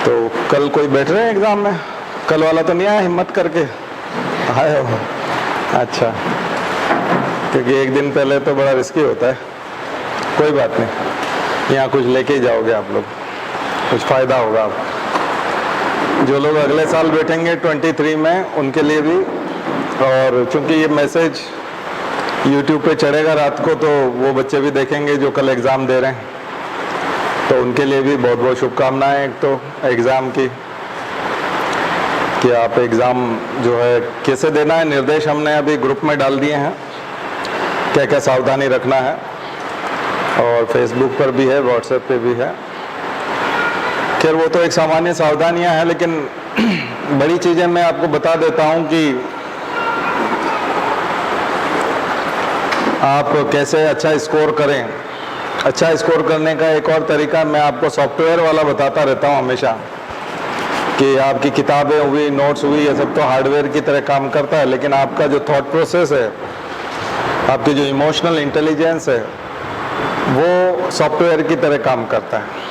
तो कल कोई बैठ रहे हैं एग्ज़ाम में? कल वाला तो नहीं आया हिम्मत करके आए हो? अच्छा, क्योंकि एक दिन पहले तो बड़ा रिस्की होता है। कोई बात नहीं, यहाँ कुछ लेके ही जाओगे आप लोग, कुछ फ़ायदा होगा आप। जो लोग अगले साल बैठेंगे 23 में, उनके लिए भी। और चूंकि ये मैसेज YouTube पे चढ़ेगा रात को, तो वो बच्चे भी देखेंगे जो कल एग्ज़ाम दे रहे हैं, तो उनके लिए भी बहुत बहुत शुभकामनाएं। एक तो एग्ज़ाम की, कि आप एग्ज़ाम जो है कैसे देना है, निर्देश हमने अभी ग्रुप में डाल दिए हैं, क्या क्या सावधानी रखना है। और फेसबुक पर भी है, व्हाट्सएप पे भी है। खैर वो तो एक सामान्य सावधानियां हैं, लेकिन बड़ी चीज़ें मैं आपको बता देता हूं कि आप कैसे अच्छा स्कोर करें। अच्छा स्कोर करने का एक और तरीका मैं आपको सॉफ्टवेयर वाला बताता रहता हूं हमेशा, कि आपकी किताबें हुई, नोट्स हुई, ये सब तो हार्डवेयर की तरह काम करता है, लेकिन आपका जो थॉट प्रोसेस है, आपकी जो इमोशनल इंटेलिजेंस है, वो सॉफ्टवेयर की तरह काम करता है।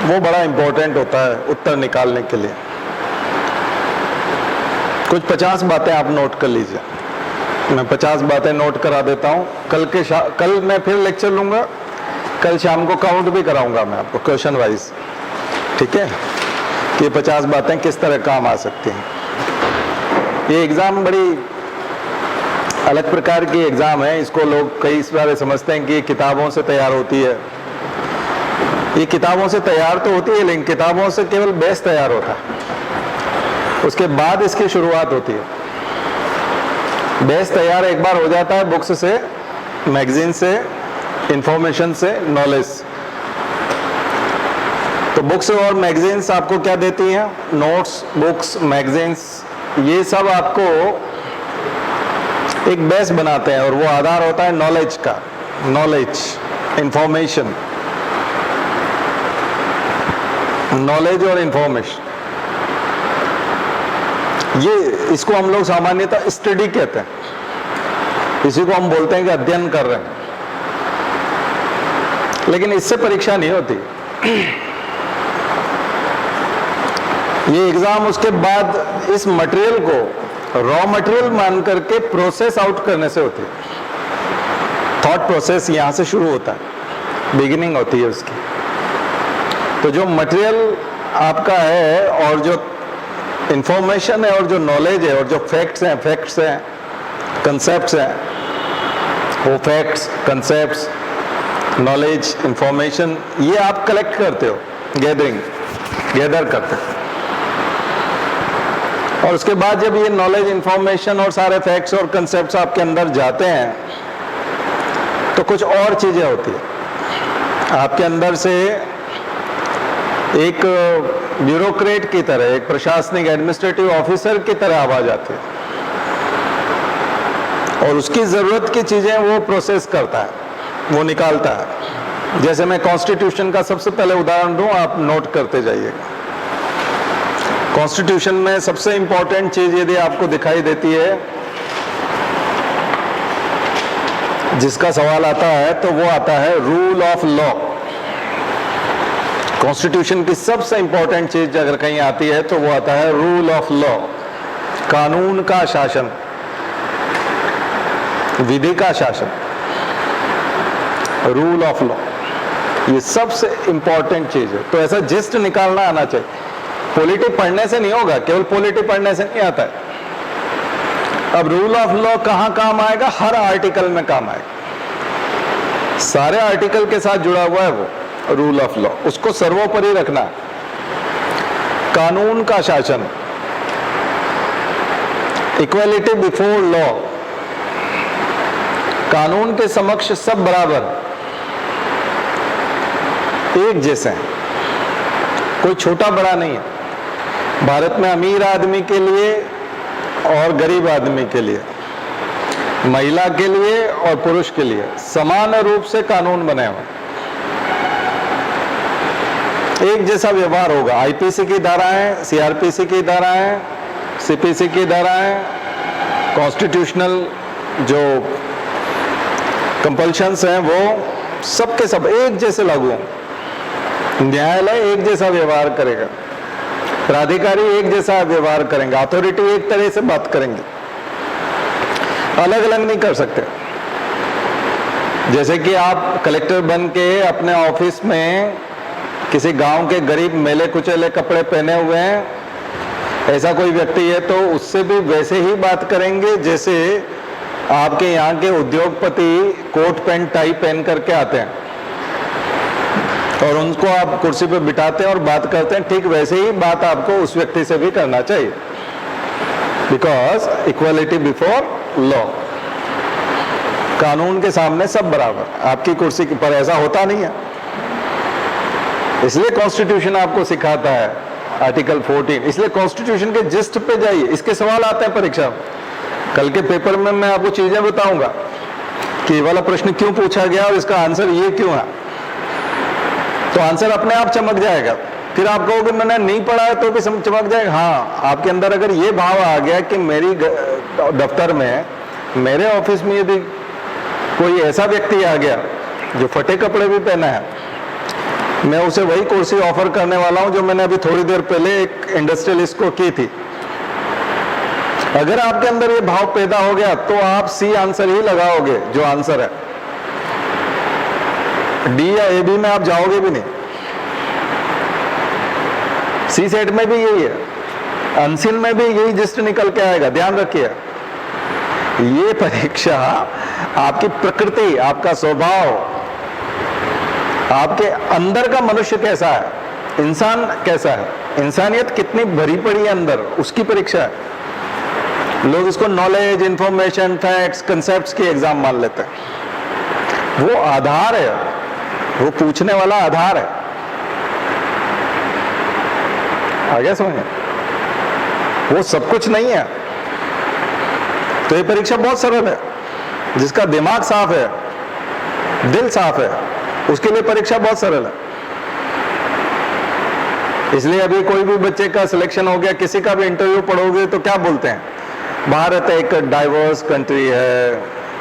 वो बड़ा इम्पोर्टेंट होता है उत्तर निकालने के लिए। कुछ 50 बातें आप नोट कर लीजिए। मैं 50 बातें नोट करा देता हूँ। कल मैं फिर लेक्चर लूँगा, कल शाम को काउंट भी कराऊंगा मैं आपको क्वेश्चन वाइज, ठीक है, कि 50 बातें किस तरह काम आ सकती हैं। ये एग्ज़ाम बड़ी अलग प्रकार की एग्ज़ाम है। इसको लोग कई बार समझते हैं कि ये किताबों से तैयार होती है। ये किताबों से तैयार तो होती है, लेकिन किताबों से केवल बेस तैयार होता है, उसके बाद इसकी शुरुआत होती है। बेस तैयार एक बार हो जाता है बुक्स से, मैगजीन से, इंफॉर्मेशन से, नॉलेज। तो बुक्स और मैगजीन्स आपको क्या देती हैं? नोट्स, बुक्स, मैगजीन्स, ये सब आपको एक बेस बनाते हैं, और वो आधार होता है नॉलेज का। नॉलेज, इंफॉर्मेशन, नॉलेज और इंफॉर्मेशन, ये इसको हम लोग सामान्यतः स्टडी कहते हैं। इसी को हम बोलते हैं कि अध्ययन कर रहे हैं, लेकिन इससे परीक्षा नहीं होती। ये एग्जाम उसके बाद इस मटेरियल को रॉ मटेरियल मान करके प्रोसेस आउट करने से होती है। थॉट प्रोसेस यहां से शुरू होता है, बिगिनिंग होती है उसकी। तो जो मटेरियल आपका है, और जो इंफॉर्मेशन है, और जो नॉलेज है, और जो फैक्ट्स हैं, कंसेप्ट्स हैं, वो फैक्ट्स, कंसेप्ट्स, नॉलेज, इंफॉर्मेशन, ये आप कलेक्ट करते हो, गैदर करते हो। और उसके बाद जब ये नॉलेज, इंफॉर्मेशन और सारे फैक्ट्स और कंसेप्ट्स आपके अंदर जाते हैं, तो कुछ और चीजें होती है आपके अंदर से। एक ब्यूरोक्रेट की तरह, एक प्रशासनिक एडमिनिस्ट्रेटिव ऑफिसर की तरह आवाज आती है, और उसकी जरूरत की चीजें वो प्रोसेस करता है, वो निकालता है। जैसे मैं कॉन्स्टिट्यूशन का सबसे पहले उदाहरण दूं, आप नोट करते जाइएगा। कॉन्स्टिट्यूशन में सबसे इंपॉर्टेंट चीज यदि आपको दिखाई देती है, जिसका सवाल आता है, तो वो आता है रूल ऑफ लॉ। कॉन्स्टिट्यूशन की सबसे इंपॉर्टेंट चीज अगर कहीं आती है, तो वो आता है रूल ऑफ लॉ, कानून का शासन, विधि का शासन, रूल ऑफ लॉ। ये सबसे इंपॉर्टेंट चीज है। तो ऐसा जिस्ट निकालना आना चाहिए। पॉलिटी पढ़ने से नहीं होगा, केवल पॉलिटी पढ़ने से नहीं आता है। अब रूल ऑफ लॉ कहां काम आएगा? हर आर्टिकल में काम आएगा। सारे आर्टिकल के साथ जुड़ा हुआ है वो रूल ऑफ लॉ, उसको सर्वोपरि रखना। कानून का शासन, इक्वलिटी बिफोर लॉ, कानून के समक्ष सब बराबर, एक जैसे हैं, कोई छोटा बड़ा नहीं है। भारत में अमीर आदमी के लिए और गरीब आदमी के लिए, महिला के लिए और पुरुष के लिए समान रूप से कानून बने हुए, एक जैसा व्यवहार होगा। आईपीसी की धाराएं, सीआरपीसी की धाराएं, सीपीसी की धाराएं, कॉन्स्टिट्यूशनल जो कंपल्शंस हैं, वो सबके सब एक जैसे लागू हों। न्यायालय एक जैसा व्यवहार करेगा। प्राधिकारी एक जैसा व्यवहार करेंगे, अथॉरिटी एक तरह से बात करेंगे, अलग अलग नहीं कर सकते। जैसे कि आप कलेक्टर बन के अपने ऑफिस में किसी गांव के गरीब मेले कुचेले कपड़े पहने हुए हैं, ऐसा कोई व्यक्ति है तो उससे भी वैसे ही बात करेंगे जैसे आपके यहाँ के उद्योगपति कोट पैंट टाई पहन करके आते हैं और उनको आप कुर्सी पे बिठाते हैं और बात करते हैं, ठीक वैसे ही बात आपको उस व्यक्ति से भी करना चाहिए। बिकॉज इक्वालिटी बिफोर लॉ, कानून के सामने सब बराबर। आपकी कुर्सी पर ऐसा होता नहीं है, इसलिए कॉन्स्टिट्यूशन आपको सिखाता है आर्टिकल 14। इसलिए कॉन्स्टिट्यूशन के जिस्ट पे जाइए। इसके सवाल आते हैं परीक्षा, कल के पेपर में मैं आपको चीजें बताऊंगा कि ये वाला प्रश्न क्यों पूछा गया और इसका आंसर ये क्यों है, तो आंसर अपने आप चमक जाएगा। फिर आप कहोगे मैंने नहीं पढ़ा है तो भी चमक जाएगा। हाँ, आपके अंदर अगर ये भाव आ गया कि मेरी दफ्तर में, मेरे ऑफिस में यदि कोई ऐसा व्यक्ति आ गया जो फटे कपड़े भी पहना है, मैं उसे वही कुर्सी ऑफर करने वाला हूं जो मैंने अभी थोड़ी देर पहले एक इंडस्ट्रियलिस्ट को की थी। अगर आपके अंदर ये भाव पैदा हो गया तो आप सी आंसर ही लगाओगे जो आंसर है। डी या ए बी में आप जाओगे भी नहीं। सी सेट में भी यही है, अनसिन में भी यही जिस्ट निकल के आएगा। ध्यान रखिए, ये परीक्षा आपकी प्रकृति, आपका स्वभाव, आपके अंदर का मनुष्य कैसा है, इंसान कैसा है, इंसानियत कितनी भरी पड़ी है अंदर, उसकी परीक्षा है। लोग इसको नॉलेज, इंफॉर्मेशन, फैक्ट्स, कंसेप्ट्स की एग्जाम मान लेते हैं। वो आधार है, वो पूछने वाला आधार है। आगे समझे, वो सब कुछ नहीं है। तो ये परीक्षा बहुत सरल है। जिसका दिमाग साफ है, दिल साफ है, उसके लिए परीक्षा बहुत सरल है। इसलिए अभी कोई भी बच्चे का सिलेक्शन हो गया, किसी का भी इंटरव्यू पढ़ोगे तो क्या बोलते हैं, भारत एक डाइवर्स कंट्री है,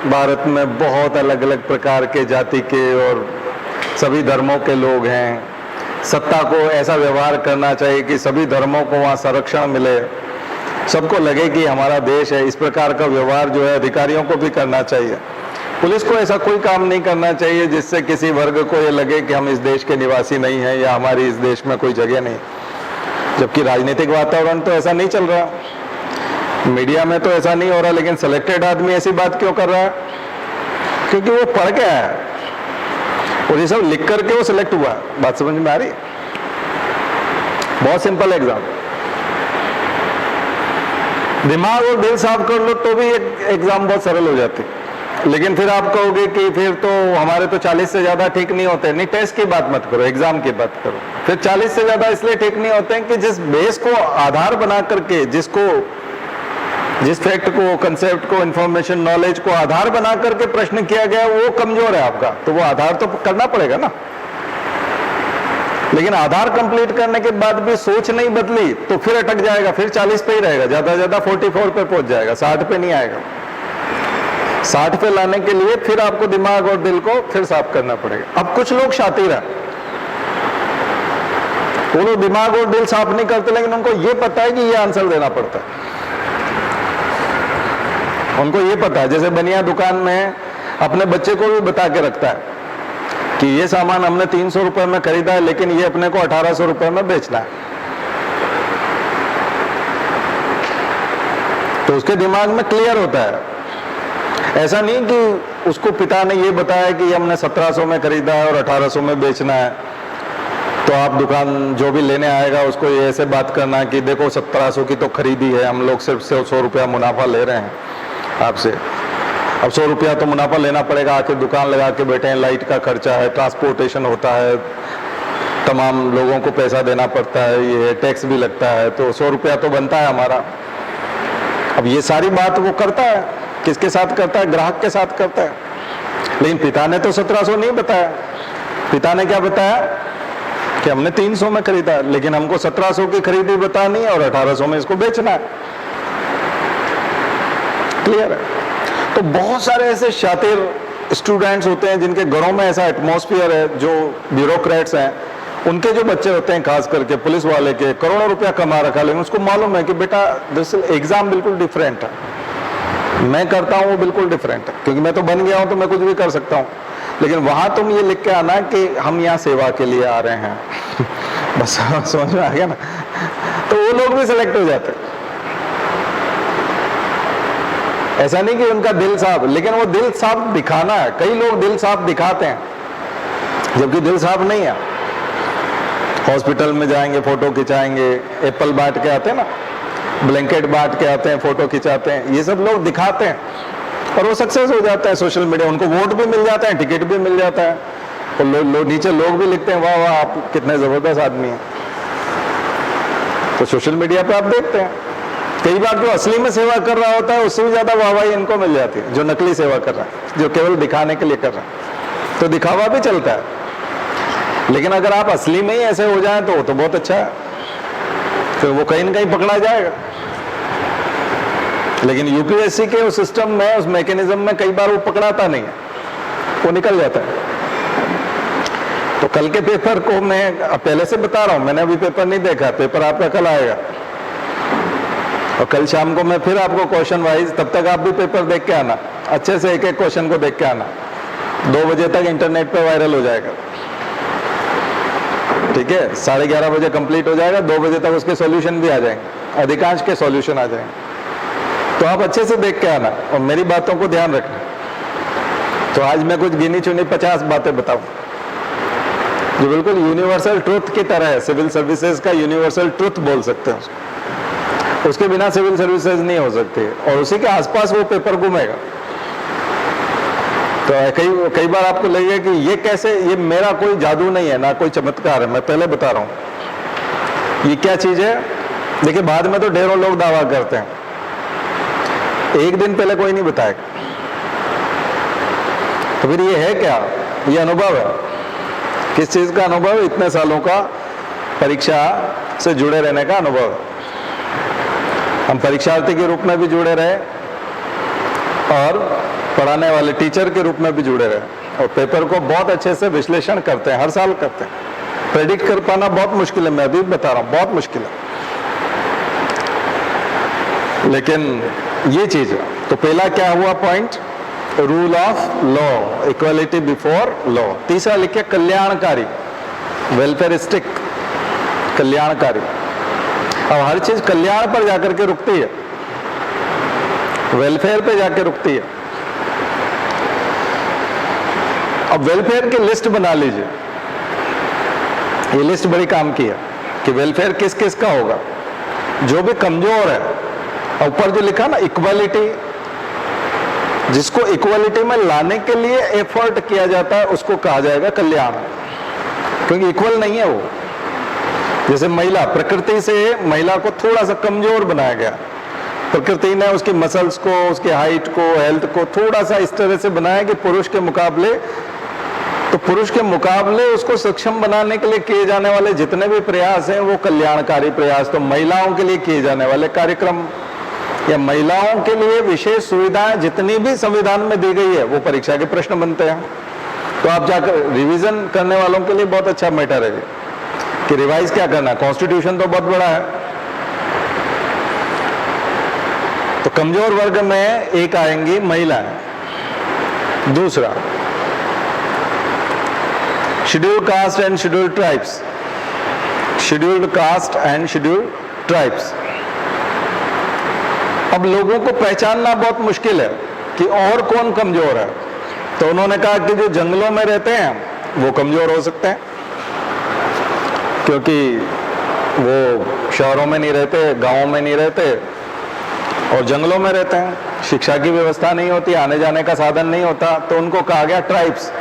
भारत में बहुत अलग अलग प्रकार के जाति के और सभी धर्मों के लोग हैं, सत्ता को ऐसा व्यवहार करना चाहिए कि सभी धर्मों को वहाँ संरक्षण मिले, सबको लगे कि हमारा देश है। इस प्रकार का व्यवहार जो है अधिकारियों को भी करना चाहिए। पुलिस को ऐसा कोई काम नहीं करना चाहिए जिससे किसी वर्ग को ये लगे कि हम इस देश के निवासी नहीं हैं या हमारी इस देश में कोई जगह नहीं। जबकि राजनीतिक वातावरण तो ऐसा नहीं चल रहा, मीडिया में तो ऐसा नहीं हो रहा, लेकिन सिलेक्टेड आदमी ऐसी बात क्यों कर रहा है? क्योंकि वो पढ़ के आया है और ये सब लिख करके वो सिलेक्ट हुआ। बात समझ में आ रही? बहुत सिंपल एग्जाम, दिमाग और दिल साफ कर लो तो भी एग्जाम बहुत सरल हो जाती। लेकिन फिर आप कहोगे कि फिर तो हमारे तो 40 से ज्यादा ठीक नहीं होते। नहीं, टेस्ट की बात मत करो, एग्जाम की बात करो। फिर 40 से ज्यादा इसलिए ठीक नहीं होते हैं कि जिस बेस को आधार बना करके, जिस फैक्ट को, कंसेप्ट को, इंफॉर्मेशन, नॉलेज को आधार बना करके प्रश्न किया गया वो कमजोर है आपका, तो वो आधार तो करना पड़ेगा ना। लेकिन आधार कंप्लीट करने के बाद भी सोच नहीं बदली तो फिर अटक जाएगा, फिर 40 पे ही रहेगा, ज्यादा ज्यादा 44 पे पहुंच जाएगा, 60 पे नहीं आएगा। 60 पे लाने के लिए फिर आपको दिमाग और दिल को फिर साफ करना पड़ेगा। अब कुछ लोग शातिर हैं, वो लोग दिमाग और दिल साफ नहीं करते, लेकिन उनको ये पता है कि ये आंसर देना पड़ता है। उनको ये पता है, जैसे बनिया दुकान में अपने बच्चे को भी बता के रखता है कि ये सामान हमने 300 रुपए में खरीदा है, लेकिन ये अपने को 1800 रुपए में बेचना है। तो उसके दिमाग में क्लियर होता है। ऐसा नहीं कि उसको पिता ने ये बताया कि ये हमने 1700 में खरीदा है और 1800 में बेचना है, तो आप दुकान जो भी लेने आएगा उसको ये ऐसे बात करना कि देखो 1700 की तो खरीदी है, हम लोग सिर्फ 100 रुपया मुनाफा ले रहे हैं आपसे। अब 100 रुपया तो मुनाफा लेना पड़ेगा, आके दुकान लगा के बैठे हैं, लाइट का खर्चा है, ट्रांसपोर्टेशन होता है, तमाम लोगों को पैसा देना पड़ता है, ये टैक्स भी लगता है, तो 100 रुपया तो बनता है हमारा। अब ये सारी बात वो करता है, किसके साथ करता है? ग्राहक के साथ करता है। लेकिन पिता ने तो 1700 नहीं बताया, पिता ने क्या बताया कि हमने 300 में खरीदा, लेकिन हमको 1700 की खरीदी बतानी है और 1800 में इसको बेचना है। क्लियर है? तो बहुत सारे ऐसे शातिर स्टूडेंट्स होते हैं जिनके घरों में ऐसा एटमॉस्फेयर है, जो ब्यूरोक्रेट्स हैं उनके जो बच्चे होते हैं, खास करके पुलिस वाले के, करोड़ों रुपया कमा रखा, लेकिन उसको मालूम है कि बेटा दिस एग्जाम बिल्कुल डिफरेंट है, मैं करता हूँ वो बिल्कुल डिफरेंट है, क्योंकि मैं तो बन गया हूँ तो मैं कुछ भी कर सकता हूँ, लेकिन वहां तुम ये लिख के आना कि हम यहाँ सेवा के लिए आ रहे हैं बस समझ में आ गया ना, तो वो लोग भी सिलेक्ट हो जाते हैं। ऐसा नहीं कि उनका दिल साफ, लेकिन वो दिल साफ दिखाना है। कई लोग दिल साफ दिखाते हैं जबकि दिल साफ नहीं है। हॉस्पिटल में जाएंगे, फोटो खिंचाएंगे, एप्पल बांट के आते हैं ना, ब्लैंकेट बांट के आते हैं, फोटो खिंचाते हैं, ये सब लोग दिखाते हैं और वो सक्सेस हो जाता है सोशल मीडिया, उनको वोट भी मिल जाता है, टिकट भी मिल जाता है, और नीचे लोग भी लिखते हैं वाह वाह आप कितने जबरदस्त आदमी हैं। तो सोशल मीडिया पे आप देखते हैं कई बार जो असली में सेवा कर रहा होता है उससे भी ज्यादा वाहवाही इनको मिल जाती है, जो नकली सेवा कर रहा है, जो केवल दिखाने के लिए कर रहा है। तो दिखावा भी चलता है, लेकिन अगर आप असली में ही ऐसे हो जाएं तो बहुत अच्छा है, फिर वो कहीं ना कहीं पकड़ा जाएगा। लेकिन यूपीएससी के उस सिस्टम में, उस मैकेनिज्म में कई बार वो पकड़ाता नहीं है, वो निकल जाता है। तो कल के पेपर को मैं पहले से बता रहा हूं, मैंने अभी पेपर नहीं देखा, पेपर आपका कल आएगा और कल शाम को मैं फिर आपको क्वेश्चन वाइज, तब तक आप भी पेपर देख के आना, अच्छे से एक एक क्वेश्चन को देख के आना। 2 बजे तक इंटरनेट पे वायरल हो जाएगा, ठीक है, 11:30 बजे कंप्लीट हो जाएगा, 2 बजे तक उसके सॉल्यूशन भी आ जाएंगे, अधिकांश के सॉल्यूशन आ जाएंगे। तो आप अच्छे से देख के आना और मेरी बातों को ध्यान रखना। तो आज मैं कुछ गिनी चुनी 50 बातें बताऊं जो बिल्कुल यूनिवर्सल ट्रुथ की तरह है, सिविल सर्विसेज का यूनिवर्सल ट्रुथ बोल सकते हैं उसको। उसके बिना सिविल सर्विसेज नहीं हो सकती, और उसी के आसपास वो पेपर घूमेगा। तो कई बार आपको लगेगा कि ये कैसे, ये मेरा कोई जादू नहीं है, ना कोई चमत्कार है, मैं पहले बता रहा हूं ये क्या चीज है। देखिए बाद में तो ढेरों लोग दावा करते हैं, एक दिन पहले कोई नहीं बताएगा। तो फिर ये है क्या? ये अनुभव है। किस चीज का अनुभव? इतने सालों का परीक्षा से जुड़े रहने का अनुभव। हम परीक्षार्थी के रूप में भी जुड़े रहे और पढ़ाने वाले टीचर के रूप में भी जुड़े रहे, और पेपर को बहुत अच्छे से विश्लेषण करते हैं, हर साल करते हैं। प्रेडिक्ट कर पाना बहुत मुश्किल है, मैं अभी बता रहा हूं, बहुत मुश्किल है, लेकिन ये चीज है। तो पहला क्या हुआ point? Rule of law, equality before law. तीसरा लिखे कल्याणकारी, वेलफेयरिस्टिक, कल्याणकारी। अब हर चीज कल्याण पर जाकर के रुकती है, वेलफेयर पे जाकर रुकती है। अब वेलफेयर की लिस्ट बना लीजिए, ये लिस्ट बड़ी काम की है कि वेलफेयर किस किस का होगा। जो भी कमजोर है, ऊपर जो लिखा ना इक्वालिटी, जिसको इक्वालिटी में लाने के लिए एफर्ट किया जाता है उसको कहा जाएगा कल्याण, क्योंकि इक्वल नहीं है वो। जैसे महिला, प्रकृति से महिला को थोड़ा सा कमजोर बनाया गया, प्रकृति ने उसकी मसल्स को, उसकी हाइट को, हेल्थ को थोड़ा सा इस तरह से बनाया कि पुरुष के मुकाबले, तो पुरुष के मुकाबले उसको सक्षम बनाने के लिए किए जाने वाले जितने भी प्रयास हैं वो कल्याणकारी प्रयास। तो महिलाओं के लिए किए जाने वाले कार्यक्रम या महिलाओं के लिए विशेष सुविधाएं जितनी भी संविधान में दी गई है वो परीक्षा के प्रश्न बनते हैं। तो आप जाकर रिवीजन करने वालों के लिए बहुत अच्छा मैटर है कि रिवाइज क्या करना है। कॉन्स्टिट्यूशन तो बहुत बड़ा है। तो कमजोर वर्ग में एक आएंगी महिलाएं। दूसरा scheduled caste and scheduled tribes, scheduled caste and scheduled tribes. अब लोगों को पहचानना बहुत मुश्किल है कि और कौन कमजोर है। तो उन्होंने कहा कि जो जंगलों में रहते हैं वो कमजोर हो सकते हैं, क्योंकि वो शहरों में नहीं रहते, गांवों में नहीं रहते और जंगलों में रहते हैं, शिक्षा की व्यवस्था नहीं होती, आने जाने का साधन नहीं होता, तो उनको कहा गया ट्राइब्स।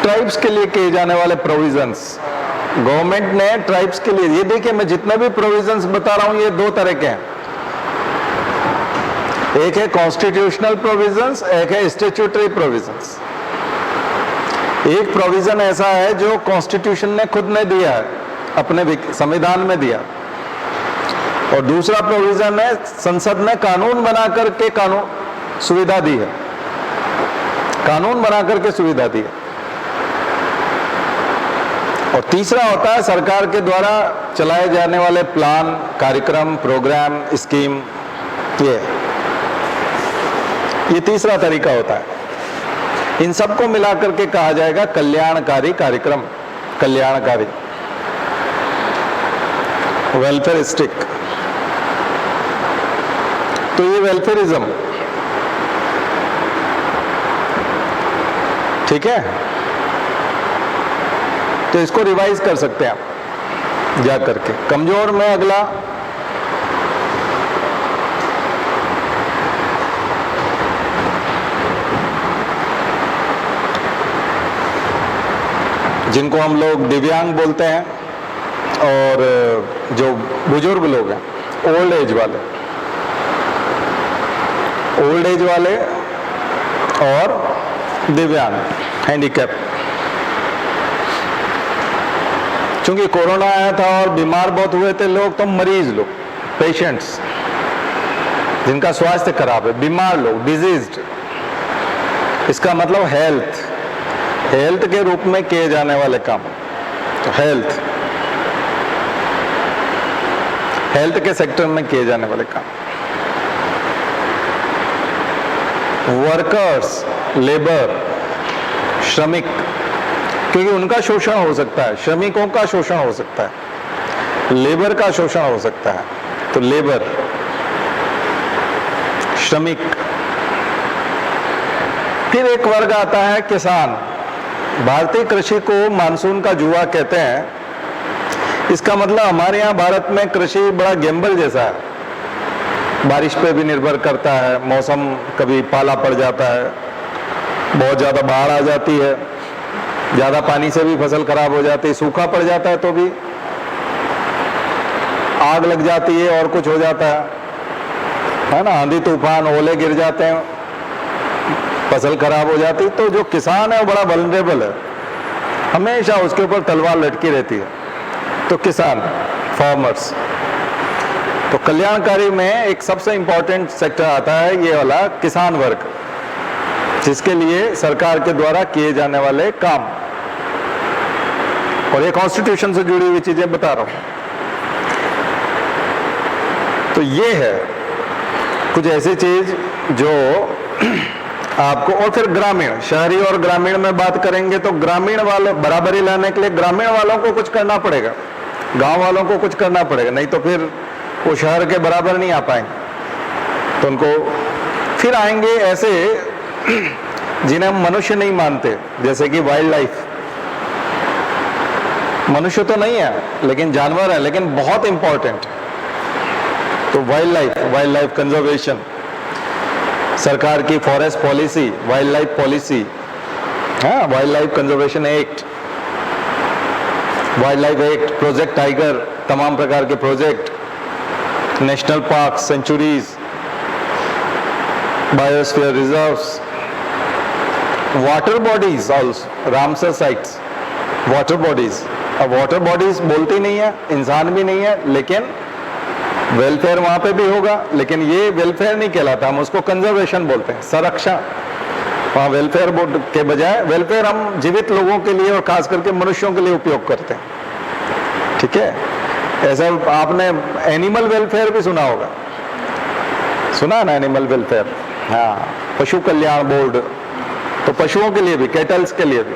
ट्राइब्स के लिए किए जाने वाले प्रोविजंस, गवर्नमेंट ने ट्राइब्स के लिए, ये देखिए मैं जितने भी प्रोविजंस बता रहा हूं ये दो तरह के हैं। एक है कॉन्स्टिट्यूशनल प्रोविजंस, एक है स्टैट्यूटरी प्रोविजंस। एक प्रोविजन ऐसा है जो कॉन्स्टिट्यूशन ने खुद ने दिया है, अपने संविधान में दिया, और दूसरा प्रोविजन है संसद ने कानून बना करके कानून सुविधा दी है, कानून बना करके सुविधा दी है। और तीसरा होता है सरकार के द्वारा चलाए जाने वाले प्लान, कार्यक्रम, प्रोग्राम, स्कीम। ये तीसरा तरीका होता है। इन सबको मिलाकर के कहा जाएगा कल्याणकारी कार्यक्रम, कल्याणकारी, वेलफेयरिस्टिक। तो ये वेलफेयरिज्म, ठीक है, तो इसको रिवाइज कर सकते हैं आप जा करके। कमजोर में अगला जिनको हम लोग दिव्यांग बोलते हैं और जो बुजुर्ग लोग हैं, ओल्ड एज वाले, ओल्ड एज वाले और दिव्यांग, हैंडीकैप। क्योंकि कोरोना आया था और बीमार बहुत हुए थे लोग, तो मरीज लोग, पेशेंट्स जिनका स्वास्थ्य खराब है, बीमार लोग, डिजीज्ड, इसका मतलब हेल्थ, हेल्थ के रूप में किए जाने वाले काम। तो हेल्थ, हेल्थ के सेक्टर में किए जाने वाले काम। वर्कर्स, लेबर, श्रमिक, क्योंकि उनका शोषण हो सकता है, श्रमिकों का शोषण हो सकता है, लेबर का शोषण हो सकता है। तो लेबर, श्रमिक। फिर एक वर्ग आता है किसान। भारतीय कृषि को मानसून का जुआ कहते हैं। इसका मतलब हमारे यहाँ भारत में कृषि बड़ा गैम्बल जैसा है, बारिश पे भी निर्भर करता है, मौसम कभी पाला पड़ जाता है, बहुत ज़्यादा बाढ़ आ जाती है, ज़्यादा पानी से भी फसल खराब हो जाती है, सूखा पड़ जाता है तो भी आग लग जाती है और कुछ हो जाता है ना, आंधी तूफान, ओले गिर जाते हैं, फसल खराब हो जाती है। तो जो किसान है वो बड़ा वल्नरेबल है, हमेशा उसके ऊपर तलवार लटकी रहती है। तो किसान, फार्मर्स। तो कल्याणकारी में एक सबसे इंपॉर्टेंट सेक्टर आता है ये वाला किसान वर्ग, जिसके लिए सरकार के द्वारा किए जाने वाले काम। और ये कॉन्स्टिट्यूशन से जुड़ी हुई चीजें बता रहा हूं। तो ये है कुछ ऐसी चीज जो आपको। और फिर ग्रामीण, शहरी और ग्रामीण में बात करेंगे तो ग्रामीण वाले बराबरी लाने के लिए ग्रामीण वालों को कुछ करना पड़ेगा, गांव वालों को कुछ करना पड़ेगा, नहीं तो फिर वो शहर के बराबर नहीं आ पाएंगे। तो उनको फिर आएंगे ऐसे जिन्हें हम मनुष्य नहीं मानते, जैसे कि वाइल्ड लाइफ। मनुष्य तो नहीं है लेकिन जानवर है, लेकिन बहुत इंपॉर्टेंट। तो वाइल्ड लाइफ कंजर्वेशन, सरकार की forest policy, wild life policy, हाँ, wild life conservation act, wild life act, project tiger, तमाम प्रकार के project, national park, sanctuaries, biosphere reserves, water bodies also, Ramsar sites, water bodies. अब water bodies बोलती नहीं है, इंसान भी नहीं है, लेकिन वेलफेयर वहां पे भी होगा, लेकिन ये वेलफेयर नहीं कहलाता, हम उसको कंजर्वेशन बोलते हैं, संरक्षण। वहाँ वेलफेयर बोर्ड के बजाय वेलफेयर हम जीवित लोगों के लिए और खास करके मनुष्यों के लिए उपयोग करते हैं, ठीक है। ऐसा आपने एनिमल वेलफेयर भी सुना होगा, सुना ना, एनिमल वेलफेयर, हाँ, पशु कल्याण बोर्ड, तो पशुओं के लिए भी, कैटल्स के लिए भी।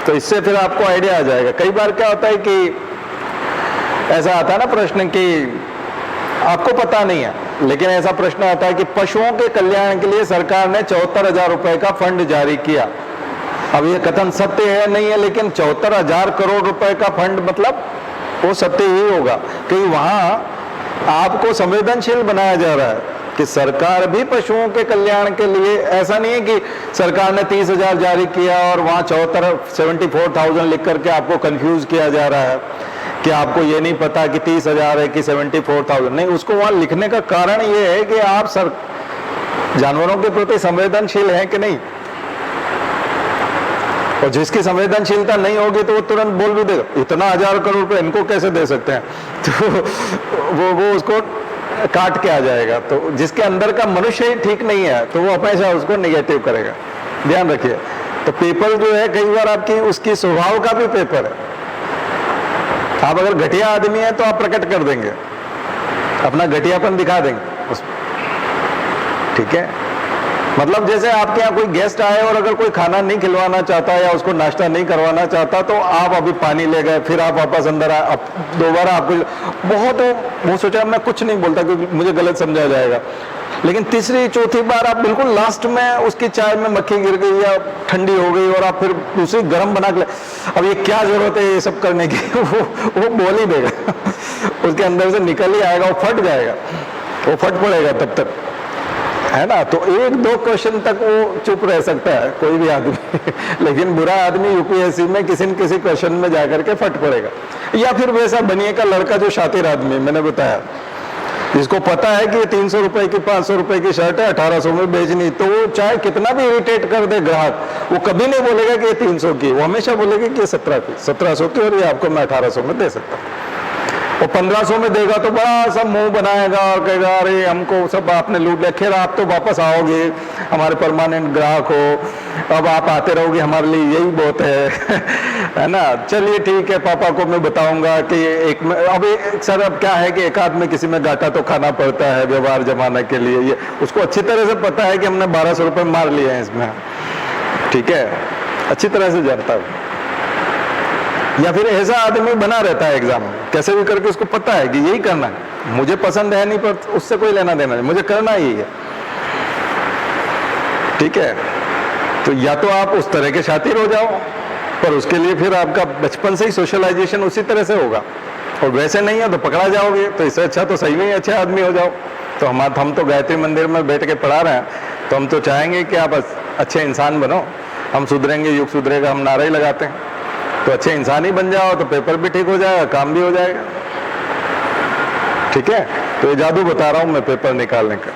तो इससे फिर आपको आइडिया आ जाएगा। कई बार क्या होता है कि ऐसा आता है ना प्रश्न कि आपको पता नहीं है, लेकिन ऐसा प्रश्न आता है कि पशुओं के कल्याण के लिए सरकार ने 74,000 रुपए का फंड जारी किया। अब ये कथन सत्य है नहीं है, लेकिन 74,000 करोड़ रुपए का फंड मतलब वो सत्य ही होगा, क्योंकि वहां आपको संवेदनशील बनाया जा रहा है कि सरकार भी पशुओं के कल्याण के लिए। ऐसा नहीं है कि सरकार ने 30,000 जारी किया और वहां 74,000 लिख करके आपको कंफ्यूज किया जा रहा है कि आपको ये नहीं पता कि 30,000 है कि 74,000। नहीं, उसको वहां लिखने का कारण ये है कि आप जानवरों के प्रति संवेदनशील हैं कि नहीं। और जिसकी संवेदनशीलता नहीं होगी तो वो तुरंत बोल भी देगा, इतना 1,000 करोड़ रुपए इनको कैसे दे सकते हैं, तो वो उसको काट के आ जाएगा। तो जिसके अंदर का मनुष्य ही ठीक नहीं है तो वो हमेशा उसको नेगेटिव करेगा, ध्यान रखिए। तो पेपर जो है कई बार आपकी उसकी स्वभाव का भी पेपर है, आप अगर घटिया आदमी है तो आप प्रकट कर देंगे, अपना घटियापन दिखा देंगे उसमें, ठीक है। मतलब जैसे आपके यहाँ कोई गेस्ट आए और अगर कोई खाना नहीं खिलवाना चाहता या उसको नाश्ता नहीं करवाना चाहता, तो आप अभी पानी ले गए, फिर आप वापस अंदर आए, दोबारा आपको बहुत वो सोचा मैं कुछ नहीं बोलता क्योंकि मुझे गलत समझा जाएगा, लेकिन तीसरी चौथी बार आप बिल्कुल लास्ट में उसकी चाय में मक्खी गिर गई या ठंडी हो गई और आप फिर दूसरी गर्म बना के, अब ये क्या जरूरत है ये सब करने की वो बोल ही देगा उसके अंदर से निकल ही आएगा, वो फट जाएगा, वो फट पड़ेगा तब तक, है ना। तो एक दो क्वेश्चन तक वो चुप रह सकता है कोई भी आदमी लेकिन बुरा आदमी यूपीएससी में किसी न किसी क्वेश्चन में जाकर के फट पड़ेगा। या फिर वैसा बनिए का लड़का जो शातिर आदमी मैंने बताया, जिसको पता है कि 300 रुपए की 500 रुपए की शर्ट है 1800 में बेचनी, तो वो चाहे कितना भी इरिटेट कर दे ग्राहक, वो कभी नहीं बोलेगा कि ये 300 की, वो हमेशा बोलेगा कि ये 1700 की और ये आपको मैं 1800 में दे सकता हूँ। वो 1500 में देगा तो बड़ा सा मुंह बनाएगा और कहेगा अरे हमको सब आपने लूट लिया, खैर आप तो वापस आओगे, हमारे परमानेंट ग्राहक हो, अब आप आते रहोगे, हमारे लिए यही बहुत है ना। चलिए ठीक है, पापा को मैं बताऊंगा कि एक में अब सर अब क्या है कि एक आध में किसी में घाटा तो खाना पड़ता है व्यवहार जमाने के लिए, ये उसको अच्छी तरह से पता है कि हमने 1200 रुपये मार लिए हैं इसमें, ठीक है, अच्छी तरह से जानता है। या फिर ऐसा आदमी बना रहता है एग्जाम में, कैसे भी करके उसको पता है कि यही करना है, मुझे पसंद है नहीं पर उससे कोई लेना देना नहीं, मुझे करना ही है, ठीक है। तो या तो आप उस तरह के शातिर हो जाओ, पर उसके लिए फिर आपका बचपन से ही सोशलाइजेशन उसी तरह से होगा, और वैसे नहीं है तो पकड़ा जाओगे, तो इससे अच्छा तो सही में ही अच्छे आदमी हो जाओ। तो हम तो गायत्री मंदिर में बैठ के पढ़ा रहे हैं, तो हम तो चाहेंगे कि आप अच्छे इंसान बनो, हम सुधरेंगे युग सुधरेगा, हम नारा ही लगाते हैं, तो अच्छे इंसान ही बन जाओ तो पेपर भी ठीक हो जाएगा, काम भी हो जाएगा, ठीक है। तो ये जादू बता रहा हूं मैं पेपर निकालने का।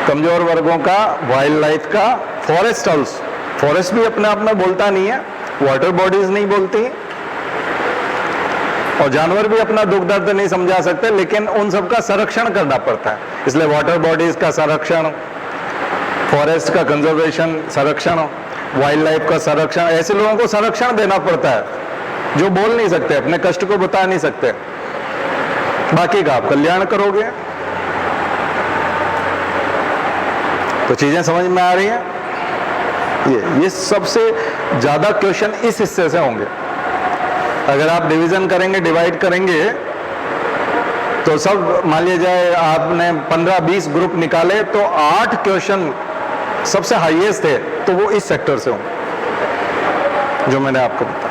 कमजोर वर्गों का, वाइल्ड लाइफ का, फॉरेस्ट हाउस, फॉरेस्ट भी अपने आप में बोलता नहीं है, वाटर बॉडीज नहीं बोलती, और जानवर भी अपना दुख दर्द नहीं समझा सकते, लेकिन उन सब का संरक्षण करना पड़ता है, इसलिए वाटर बॉडीज का संरक्षण, फॉरेस्ट का कंजर्वेशन संरक्षण, वाइल्ड लाइफ का संरक्षण, ऐसे लोगों को संरक्षण देना पड़ता है जो बोल नहीं सकते, अपने कष्ट को बता नहीं सकते, बाकी का आप कल्याण करोगे। तो चीजें समझ में आ रही हैं। ये सबसे ज्यादा क्वेश्चन इस हिस्से से होंगे। अगर आप डिवीजन करेंगे, डिवाइड करेंगे, तो सब मान लिया जाए आपने 15-20 ग्रुप निकाले तो 8 क्वेश्चन सबसे हाईएस्ट थे, तो वो इस सेक्टर से होंगे जो मैंने आपको बताया।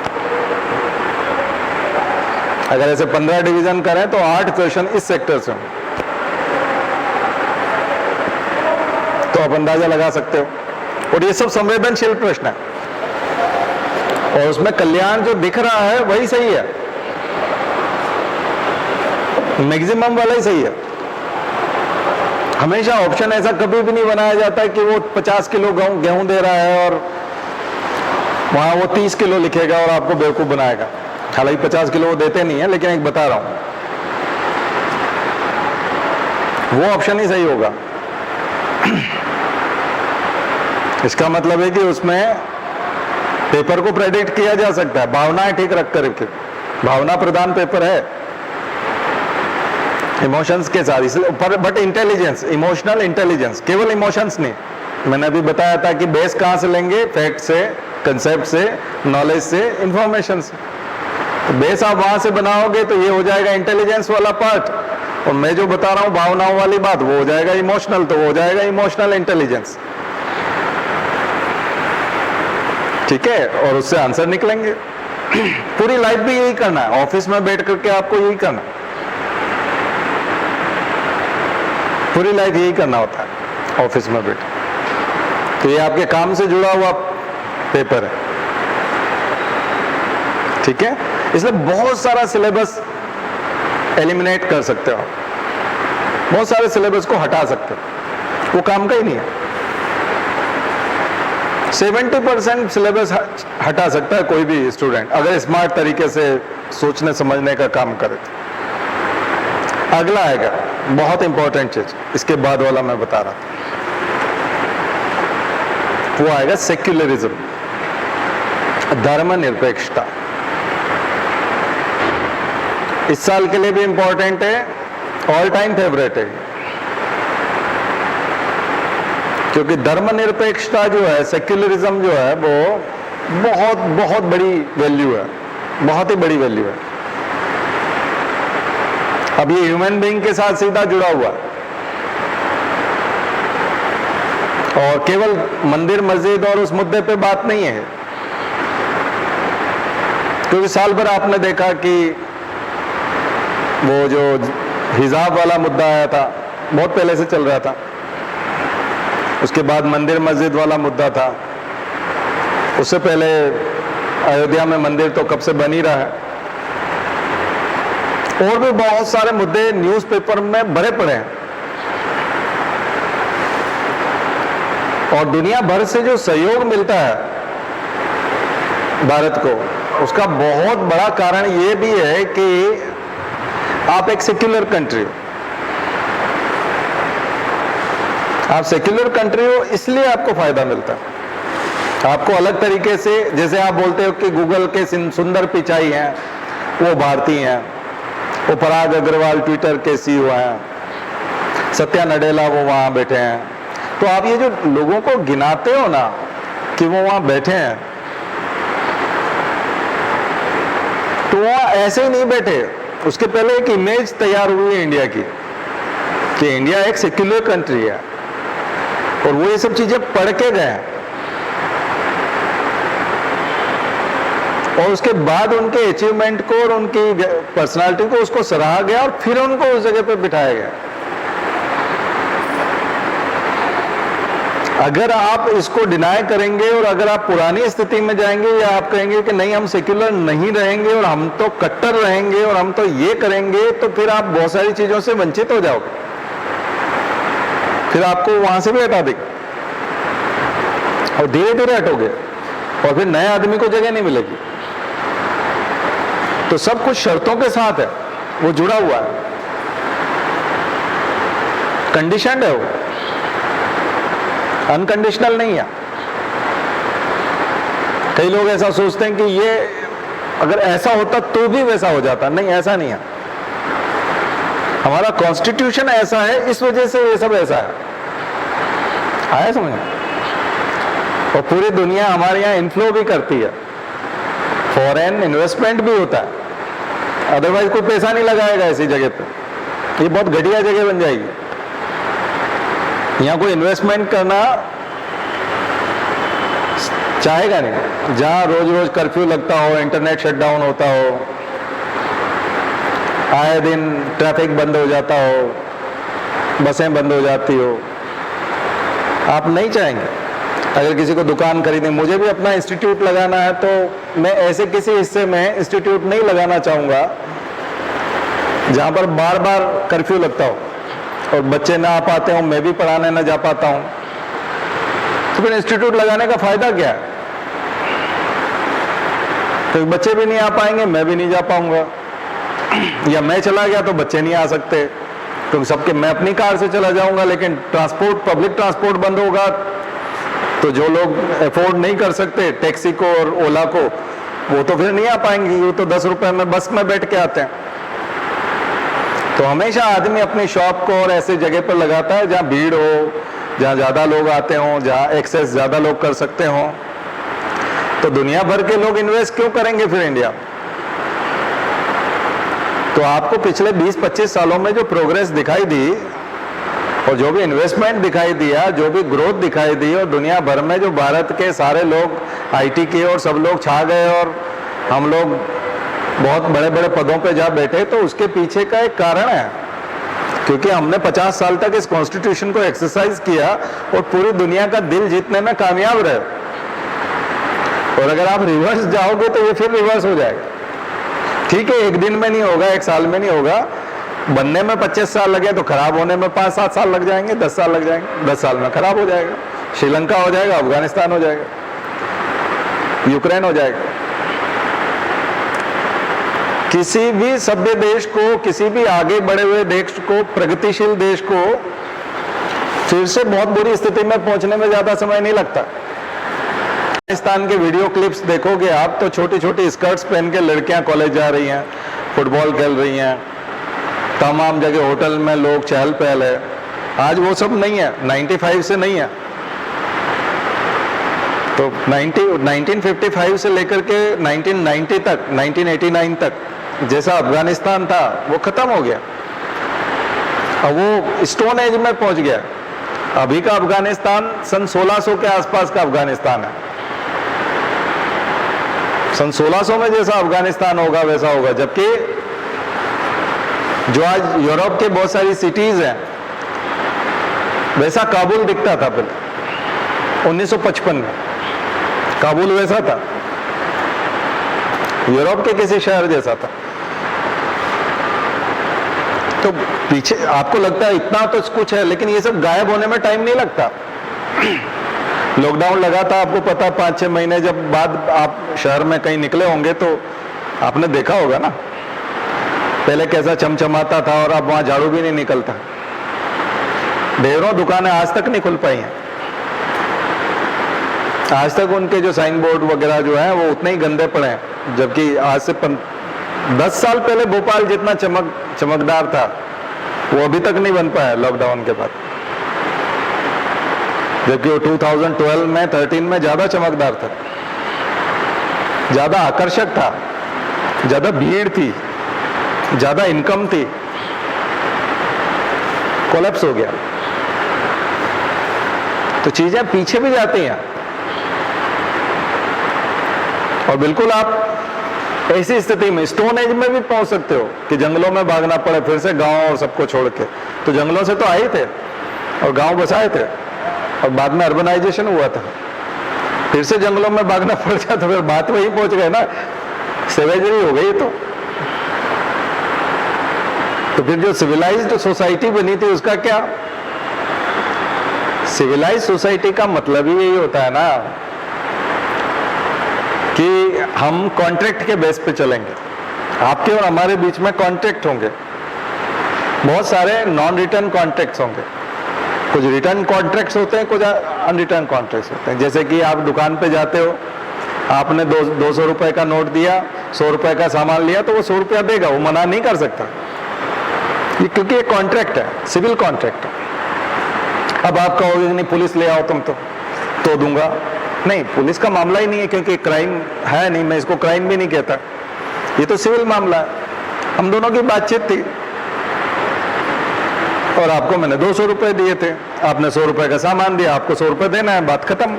अगर ऐसे 15 डिवीजन करें तो 8 क्वेश्चन इस सेक्टर से होंगे, तो आप अंदाजा लगा सकते हो। और ये सब संवेदनशील प्रश्न है, और उसमें कल्याण जो दिख रहा है वही सही है, मैक्सिमम वाला ही सही है। हमेशा ऑप्शन ऐसा कभी भी नहीं बनाया जाता है कि वो 50 किलो गेहूं दे रहा है और वहां वो 30 किलो लिखेगा और आपको बेवकूफ बनाएगा। हालांकि 50 किलो वो देते नहीं है, लेकिन एक बता रहा हूं, वो ऑप्शन ही सही होगा। इसका मतलब है कि उसमें पेपर को प्रेडिक्ट किया जा सकता है, भावनाएं ठीक रख करके, भावना प्रधान पेपर है इमोशंस के साथ, इसलिए बट इंटेलिजेंस, इमोशनल इंटेलिजेंस, केवल इमोशंस नहीं। मैंने अभी बताया था कि बेस कहां से लेंगे, फैक्ट से, कंसेप्ट से, नॉलेज से, इंफॉर्मेशन से। तो बेस आप वहां से बनाओगे तो ये हो जाएगा इंटेलिजेंस वाला पार्ट, और मैं जो बता रहा हूं भावनाओं वाली बात वो हो जाएगा इमोशनल, तो वो हो जाएगा इमोशनल इंटेलिजेंस, ठीक है। और उससे आंसर निकलेंगे। पूरी लाइफ भी यही करना है, ऑफिस में बैठ करके आपको यही करना है, पूरी लाइफ यही करना होता है ऑफिस में बैठ। तो ये आपके काम से जुड़ा हुआ पेपर है, ठीक है। इसलिए बहुत सारा सिलेबस एलिमिनेट कर सकते हो आप, बहुत सारे सिलेबस को हटा सकते हो, वो काम का ही नहीं है। 70% सिलेबस हटा सकता है कोई भी स्टूडेंट, अगर स्मार्ट तरीके से सोचने समझने का काम करे तो। अगला आएगा बहुत इंपॉर्टेंट चीज, इसके बाद वाला मैं बता रहा था, वो आएगा सेक्युलरिज्म, धर्मनिरपेक्षता। इस साल के लिए भी इंपॉर्टेंट है, ऑल टाइम फेवरेट है, क्योंकि धर्मनिरपेक्षता जो है, सेक्युलरिज्म जो है, वो बहुत बहुत बड़ी वैल्यू है, बहुत ही बड़ी वैल्यू है। अब ये ह्यूमन बीइंग के साथ सीधा जुड़ा हुआ है, और केवल मंदिर मस्जिद और उस मुद्दे पे बात नहीं है, क्योंकि साल भर आपने देखा कि वो जो हिजाब वाला मुद्दा आया था, बहुत पहले से चल रहा था, उसके बाद मंदिर मस्जिद वाला मुद्दा था, उससे पहले अयोध्या में मंदिर तो कब से बन ही रहा है, और भी बहुत सारे मुद्दे न्यूज़पेपर में भरे पड़े हैं। और दुनिया भर से जो सहयोग मिलता है भारत को, उसका बहुत बड़ा कारण ये भी है कि आप एक सेक्युलर कंट्री हो। आप सेक्युलर कंट्री हो, इसलिए आपको फायदा मिलता है। आपको अलग तरीके से, जैसे आप बोलते हो कि गूगल के सुंदर पिचाई हैं, वो भारतीय हैं, वो पराग अग्रवाल ट्विटर के सीईओ हैं, सत्या नडेला वो वहां बैठे हैं, तो आप ये जो लोगों को गिनाते हो ना कि वो वहां बैठे हैं, तो वो ऐसे ही नहीं बैठे। उसके पहले एक इमेज तैयार हुई है इंडिया की, कि इंडिया एक सेक्युलर कंट्री है, और वो ये सब चीजें पढ़ के गए, और उसके बाद उनके अचीवमेंट को और उनकी पर्सनालिटी को उसको सराहा गया, और फिर उनको उस जगह पे बिठाया गया। अगर आप इसको डिनाई करेंगे और अगर आप पुरानी स्थिति में जाएंगे, या आप कहेंगे कि नहीं हम सेक्युलर नहीं रहेंगे और हम तो कट्टर रहेंगे और हम तो ये करेंगे, तो फिर आप बहुत सारी चीजों से वंचित हो जाओगे, फिर आपको वहां से भी हटा देंगे, और धीरे धीरे हटोगे, और फिर नए आदमी को जगह नहीं मिलेगी। तो सब कुछ शर्तों के साथ है, वो जुड़ा हुआ है, कंडीशनड है, वो अनकंडीशनल नहीं है। कई लोग ऐसा सोचते हैं कि ये अगर ऐसा होता तो भी वैसा हो जाता, नहीं, ऐसा नहीं है। हमारा कॉन्स्टिट्यूशन ऐसा है, इस वजह से ये सब ऐसा है। आया समझ? और पूरी दुनिया हमारे यहाँ इन्फ्लो भी करती है, फॉरेन इन्वेस्टमेंट भी होता है, अदरवाइज कोई पैसा नहीं लगाएगा ऐसी जगह पे, ये बहुत घटिया जगह बन जाएगी। यहाँ कोई इन्वेस्टमेंट करना चाहेगा नहीं, जहाँ रोज रोज कर्फ्यू लगता हो, इंटरनेट शटडाउन होता हो, आए दिन ट्रैफिक बंद हो जाता हो, बसें बंद हो जाती हो, आप नहीं चाहेंगे। अगर किसी को दुकान खरीदनी, मुझे भी अपना इंस्टीट्यूट लगाना है, तो मैं ऐसे किसी हिस्से में इंस्टीट्यूट नहीं लगाना चाहूँगा जहाँ पर बार बार कर्फ्यू लगता हो और बच्चे ना आ पाते हो, मैं भी पढ़ाने ना जा पाता हूँ, तो फिर इंस्टीट्यूट लगाने का फायदा क्या है? तो बच्चे भी नहीं आ पाएंगे, मैं भी नहीं जा पाऊंगा, या मैं चला गया तो बच्चे नहीं आ सकते, तो सबके मैं अपनी कार से चला जाऊंगा, लेकिन ट्रांसपोर्ट, पब्लिक ट्रांसपोर्ट बंद होगा, तो जो लोग अफोर्ड नहीं कर सकते टैक्सी को और ओला को, वो तो फिर नहीं आ पाएंगे, वो तो 10 रुपए में बस में बैठ के आते हैं। तो हमेशा आदमी अपनी शॉप को और ऐसे जगह पर लगाता है जहाँ भीड़ हो, जहाँ ज़्यादा लोग आते हों, जहाँ एक्सेस ज़्यादा लोग कर सकते हों। तो दुनिया भर के लोग इन्वेस्ट क्यों करेंगे फिर इंडिया? तो आपको पिछले 20-25 सालों में जो प्रोग्रेस दिखाई दी और जो भी इन्वेस्टमेंट दिखाई दिया, जो भी ग्रोथ दिखाई दी, और दुनिया भर में जो भारत के सारे लोग आईटी के और सब लोग छा गए और हम लोग बहुत बड़े बड़े पदों पे जा बैठे, तो उसके पीछे का एक कारण है, क्योंकि हमने 50 साल तक इस कॉन्स्टिट्यूशन को एक्सरसाइज किया और पूरी दुनिया का दिल जीतने में कामयाब रहे। और अगर आप रिवर्स जाओगे तो ये फिर रिवर्स हो जाएगा। ठीक है, एक दिन में नहीं होगा, एक साल में नहीं होगा, बनने में 25 साल लगे तो खराब होने में 5-7 साल लग जाएंगे, 10 साल लग जाएंगे, 10 साल में खराब हो जाएगा, श्रीलंका हो जाएगा, अफगानिस्तान हो जाएगा, यूक्रेन हो जाएगा। किसी भी सभ्य देश को, किसी भी आगे बढ़े हुए देश को, प्रगतिशील देश को फिर से बहुत बुरी स्थिति में पहुंचने में ज्यादा समय नहीं लगता। पाकिस्तान के वीडियो क्लिप्स देखोगे आप तो छोटी छोटी स्कर्ट्स पहन के लड़कियां कॉलेज जा रही हैं, फुटबॉल खेल रही हैं, तमाम जगह होटल में लोग चहल पहल है। आज वो सब नहीं है, 95 से नहीं है। तो 1955 से लेकर के 1990 तक, 1989 तक जैसा अफगानिस्तान था वो खत्म हो गया। अब वो स्टोन एज में पहुंच गया। अभी का अफगानिस्तान सन 1600 के आसपास का अफगानिस्तान है। सन 1600 में जैसा अफगानिस्तान होगा वैसा होगा। जबकि जो आज यूरोप के बहुत सारी सिटीज हैं वैसा काबुल दिखता था पहले 1955 में। काबुल वैसा था, यूरोप के किसी शहर जैसा था। तो पीछे आपको लगता है इतना तो कुछ है, लेकिन ये सब गायब होने में टाइम नहीं लगता। लॉकडाउन लगा था, आपको पता 5-6 महीने जब बाद आप शहर में कहीं निकले होंगे तो आपने देखा होगा ना, पहले कैसा चमचमाता था और अब वहां झाड़ू भी नहीं निकलता। ढेरों दुकानें आज तक नहीं खुल पाई हैं। आज तक उनके जो साइन बोर्ड वगैरह जो है वो उतने ही गंदे पड़े हैं। जबकि आज से 10 साल पहले भोपाल जितना चमकदार था वो अभी तक नहीं बन पाया लॉकडाउन के बाद। जबकि वो 2012 में 13 में ज्यादा चमकदार था, ज्यादा आकर्षक था, ज्यादा भीड़ थी, ज्यादा इनकम थी। कोलैप्स हो गया। तो चीजें पीछे भी जाती हैं। और बिल्कुल आप ऐसी स्थिति में स्टोन एज में भी पहुंच सकते हो कि जंगलों में भागना पड़े फिर से गांव और सबको छोड़ के। तो जंगलों से तो आए थे और गांव बसाए थे और बाद में अर्बनाइजेशन हुआ था, फिर से जंगलों में भागना पड़ गया। तो फिर बात वही पहुंच गए ना, सेवेजरी हो गई। तो फिर जो सिविलाइज्ड सोसाइटी बनी थी उसका क्या? सिविलाइज्ड सोसाइटी का मतलब ही यही होता है ना कि हम कॉन्ट्रैक्ट के बेस पे चलेंगे। आपके और हमारे बीच में कॉन्ट्रैक्ट होंगे, बहुत सारे नॉन रिटर्न कॉन्ट्रैक्ट्स होंगे। कुछ रिटर्न कॉन्ट्रैक्ट्स होते हैं, कुछ अनरिटर्न कॉन्ट्रैक्ट्स होते हैं। जैसे कि आप दुकान पे जाते हो, आपने 200 रुपए का नोट दिया, 100 रुपए का सामान लिया, तो वो 100 रुपया देगा, वो मना नहीं कर सकता। ये क्योंकि ये कॉन्ट्रैक्ट है, सिविल कॉन्ट्रैक्ट है। अब आप कहोगे नहीं पुलिस ले आओ तुम तो दूंगा। नहीं, पुलिस का मामला ही नहीं है, क्योंकि क्राइम है नहीं। मैं इसको क्राइम भी नहीं कहता, ये तो सिविल मामला है। हम दोनों की बातचीत थी और आपको मैंने 200 रुपए दिए थे, आपने 100 रुपए का सामान दिया, आपको 100 रुपए देना है, बात खत्म।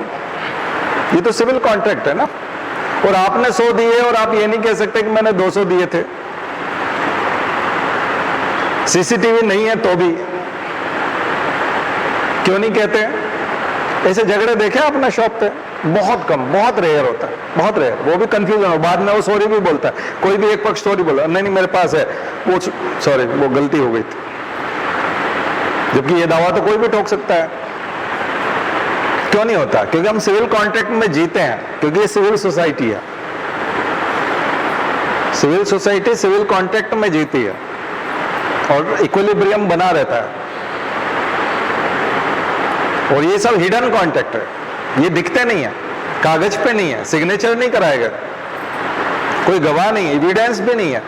ये तो सिविल कॉन्ट्रैक्ट है ना। और आपने 100 दिए और आप ये नहीं कह सकते कि मैंने 200 दिए थे। सीसीटीवी नहीं है तो भी क्यों नहीं कहते? ऐसे झगड़े देखे आपने शॉप पे? बहुत कम, बहुत रेयर होता है, बहुत रेयर। वो भी कंफ्यूजन हो, बाद में वो सॉरी भी बोलता है। कोई भी एक पक्ष सॉरी बोला, नहीं मेरे पास है, वो सॉरी, वो गलती हो गई थी। जबकि ये दावा तो कोई भी ठोक सकता है। क्यों नहीं होता? क्योंकि हम सिविल कॉन्ट्रैक्ट में जीते हैं, क्योंकि ये सिविल सोसाइटी है। सिविल सोसाइटी सिविल कॉन्ट्रैक्ट में जीती है और इक्विलिब्रियम बना रहता है। और ये सब हिडन कॉन्ट्रैक्ट है, ये दिखते नहीं है, कागज पे नहीं है, सिग्नेचर नहीं कराएगा, कोई गवाह नहीं है, एविडेंस भी नहीं है।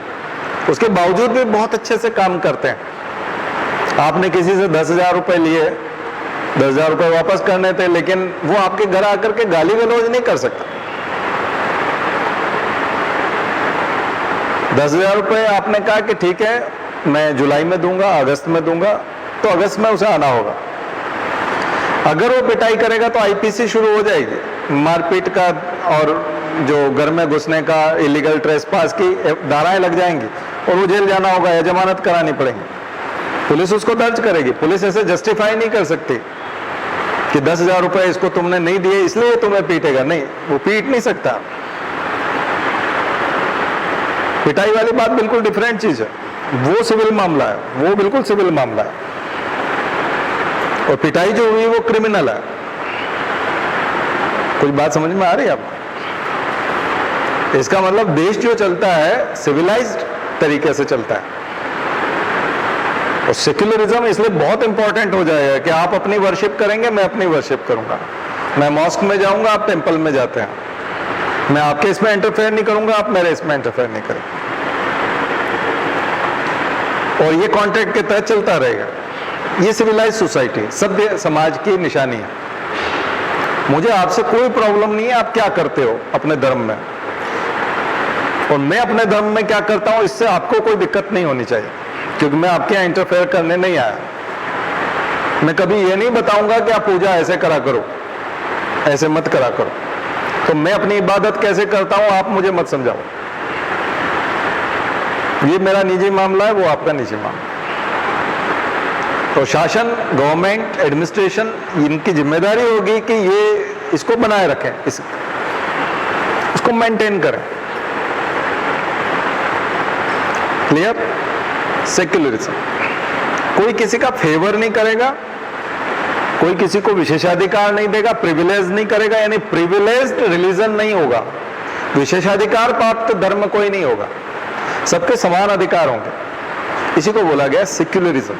उसके बावजूद भी बहुत अच्छे से काम करते हैं। आपने किसी से 10,000 रुपए लिए, 10,000 रुपए वापस करने थे, लेकिन वो आपके घर आकर के गाली गलौज नहीं कर सकता। 10,000 रुपए आपने कहा कि ठीक है मैं जुलाई में दूंगा, अगस्त में दूंगा, तो अगस्त में उसे आना होगा। अगर वो पिटाई करेगा तो आईपीसी शुरू हो जाएगी, मारपीट का और जो घर में घुसने का, इलीगल ट्रेसपास की धाराएं लग जाएंगी और वो जेल जाना होगा या जमानत करानी पड़ेगी। पुलिस उसको दर्ज करेगी। पुलिस ऐसे जस्टिफाई नहीं कर सकती कि 10,000 रुपए इसको तुमने नहीं दिए इसलिए तुम्हें पीटेगा। नहीं, वो पीट नहीं सकता। पिटाई वाली बात बिल्कुल डिफरेंट चीज है, वो सिविल मामला है, वो बिल्कुल सिविल मामला है। और पिटाई जो हुई वो क्रिमिनल है। कुछ बात समझ में आ रही है आपको? इसका मतलब देश जो चलता है सिविलाइज्ड तरीके से चलता है। और सेक्युलरिज्म इसलिए बहुत इंपॉर्टेंट हो जाएगा कि आप अपनी वर्शिप करेंगे, मैं अपनी वर्शिप करूंगा। मैं मॉस्क में जाऊंगा, आप टेंपल में जाते हैं। मैं आपके इसमें इंटरफेयर नहीं करूंगा, आप मेरे इसमें इंटरफेयर नहीं करेंगे। और ये कॉन्ट्रैक्ट के तहत चलता रहेगा। ये सिविलाइज सोसाइटी, सभ्य समाज की निशानी है। मुझे आपसे कोई प्रॉब्लम नहीं है आप क्या करते हो अपने धर्म में, और मैं अपने धर्म में क्या करता हूं इससे आपको कोई दिक्कत नहीं होनी चाहिए, क्योंकि मैं आपके यहाँ इंटरफेयर करने नहीं आया। मैं कभी ये नहीं बताऊंगा कि आप पूजा ऐसे करा करो, ऐसे मत करा करो। तो मैं अपनी इबादत कैसे करता हूं आप मुझे मत समझाओ। ये मेरा निजी मामला है, वो आपका निजी मामला। तो शासन, गवर्नमेंट, एडमिनिस्ट्रेशन, इनकी जिम्मेदारी होगी कि ये इसको बनाए रखें, इसको मेंटेन करें। क्लियर? सेक्युलरिज्म, कोई किसी का फेवर नहीं करेगा, कोई किसी को विशेषाधिकार नहीं देगा, प्रिविलेज नहीं करेगा, यानी प्रिविलेज्ड रिलीजन नहीं होगा, विशेषाधिकार प्राप्त धर्म कोई नहीं होगा, सबके समान अधिकार होंगे। इसी को बोला गया सेक्युलरिज्म।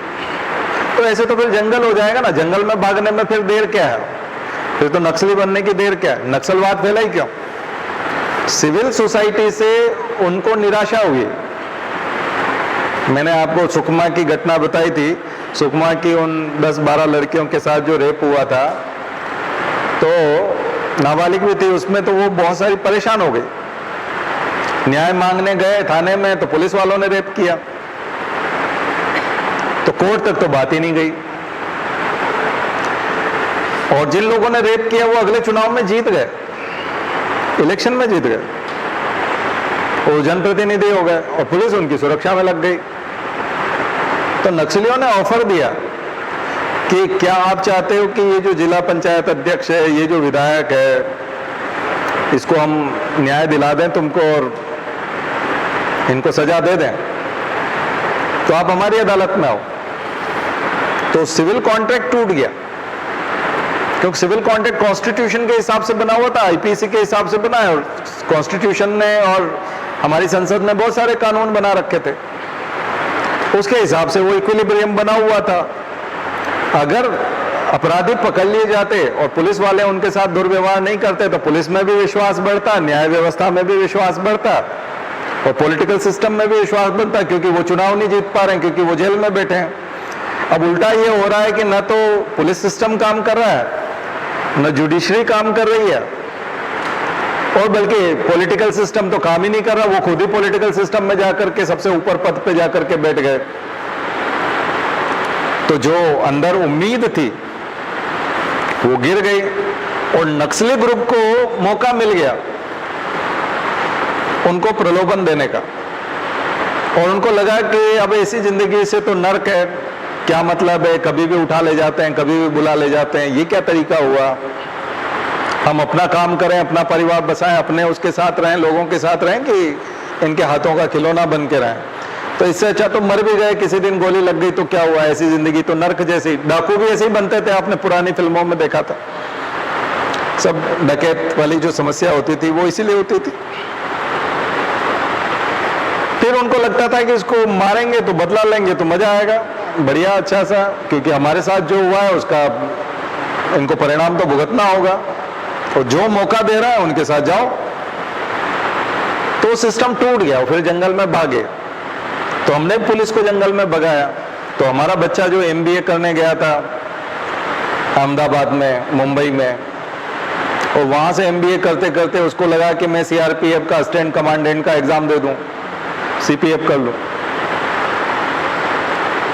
तो ऐसे तो फिर जंगल हो जाएगा ना, जंगल में भागने में फिर देर क्या है, फिर तो नक्सली बनने की देर क्या है, नक्सलवाद फैला ही क्यों? सिविल सोसाइटी से उनको निराशा हुई। मैंने आपको सुकमा की घटना बताई थी, सुकमा की उन 10-12 लड़कियों के साथ जो रेप हुआ था, तो नाबालिग भी थी उसमें, तो वो बहुत सारी परेशान हो गई। न्याय मांगने गए थाने में तो पुलिस वालों ने रेप किया, तो कोर्ट तक तो बात ही नहीं गई। और जिन लोगों ने रेप किया वो अगले चुनाव में जीत गए, इलेक्शन में जीत गए, वो जनप्रतिनिधि हो गए और पुलिस उनकी सुरक्षा में लग गई। तो नक्सलियों ने ऑफर दिया कि क्या आप चाहते हो कि ये जो जिला पंचायत अध्यक्ष है, ये जो विधायक है, इसको हम न्याय दिला दें तुमको और इनको सजा दे दें, तो आप हमारी अदालत में आओ। तो सिविल कॉन्ट्रैक्ट टूट गया, क्योंकि सिविल कॉन्ट्रैक्ट कॉन्स्टिट्यूशन के हिसाब से बना हुआ था, आईपीसी के हिसाब से बना है, और कॉन्स्टिट्यूशन ने और हमारी संसद ने बहुत सारे कानून बना रखे थे, उसके हिसाब से वो इक्विलिब्रियम बना हुआ था। अगर अपराधी पकड़ लिए जाते और पुलिस वाले उनके साथ दुर्व्यवहार नहीं करते तो पुलिस में भी विश्वास बढ़ता, न्याय व्यवस्था में भी विश्वास बढ़ता और पॉलिटिकल सिस्टम में भी विश्वास बढ़ता, क्योंकि वो चुनाव नहीं जीत पा रहे हैं, क्योंकि वो जेल में बैठे हैं। अब उल्टा ये हो रहा है कि न तो पुलिस सिस्टम काम कर रहा है, न जुडिशरी काम कर रही है, और बल्कि पॉलिटिकल सिस्टम तो काम ही नहीं कर रहा, वो खुद ही पॉलिटिकल सिस्टम में जाकर के सबसे ऊपर पद पे जाकर के बैठ गए। तो जो अंदर उम्मीद थी वो गिर गई, और नक्सली ग्रुप को मौका मिल गया उनको प्रलोभन देने का, और उनको लगा कि अब ऐसी जिंदगी से तो नर्क है, क्या मतलब है, कभी भी उठा ले जाते हैं, कभी भी बुला ले जाते हैं, ये क्या तरीका हुआ। हम अपना काम करें, अपना परिवार बसाएं, अपने उसके साथ रहें, लोगों के साथ रहें, कि इनके हाथों का खिलौना बन के रहें। तो इससे अच्छा तो मर भी गए, किसी दिन गोली लग गई तो क्या हुआ, ऐसी जिंदगी तो नर्क जैसी। डाकू भी ऐसे ही बनते थे, आपने पुरानी फिल्मों में देखा था, सब डकैत वाली जो समस्या होती थी वो इसीलिए होती थी। फिर उनको लगता था कि इसको मारेंगे तो बदला लेंगे तो मजा आएगा, बढ़िया अच्छा सा, क्योंकि हमारे साथ जो हुआ है उसका इनको परिणाम तो भुगतना होगा, और जो मौका दे रहा है उनके साथ जाओ। तो सिस्टम टूट गया, फिर जंगल में भागे। तो हमने पुलिस को जंगल में भगाया। तो हमारा बच्चा जो एमबीए करने गया था अहमदाबाद में, मुंबई में, और वहां से एमबीए करते करते उसको लगा कि मैं सीआरपीएफ का असिस्टेंट कमांडेंट का एग्जाम दे दूं, सीपीएफ कर लूं।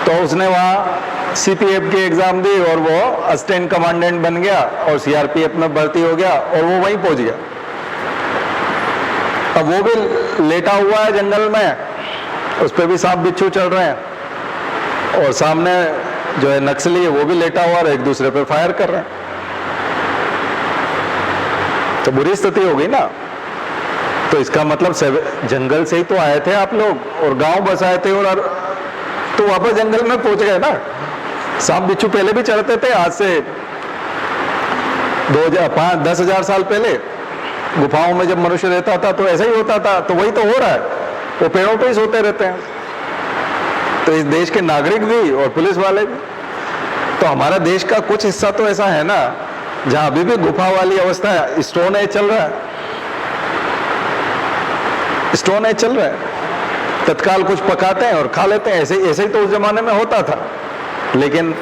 तो उसने वहां सीपीएफ की एग्जाम दी और वो असिस्टेंट कमांडेंट बन गया और सीआरपीएफ में भर्ती हो गया, और वो वहीं पहुंच गया। अब वो भी लेटा हुआ है जंगल में, उस पर भी सांप बिच्छू चल रहे हैं, और सामने जो है नक्सली है वो भी लेटा हुआ और एक दूसरे पर फायर कर रहे हैं। तो बुरी स्थिति हो गई ना। तो इसका मतलब जंगल से ही तो आए थे आप लोग, और गांव बसाए थे, और तो वापस जंगल में पहुंच गए ना। सांप बिच्छू पहले भी चढ़ते थे, आज से 10,000 साल पहले गुफाओं में जब मनुष्य रहता था तो ऐसा ही होता था। तो वही तो हो रहा है, वो पेड़ों पे ही सोते रहते हैं। तो इस देश के नागरिक भी और पुलिस वाले भी। तो हमारा देश का कुछ हिस्सा तो ऐसा है ना जहां अभी भी गुफा वाली अवस्था है, स्टोन एज चल रहा है, स्टोन एज चल रहा है। तत्काल कुछ पकाते हैं और खा लेते हैं, ऐसे ऐसे ही तो उस जमाने में होता था। लेकिन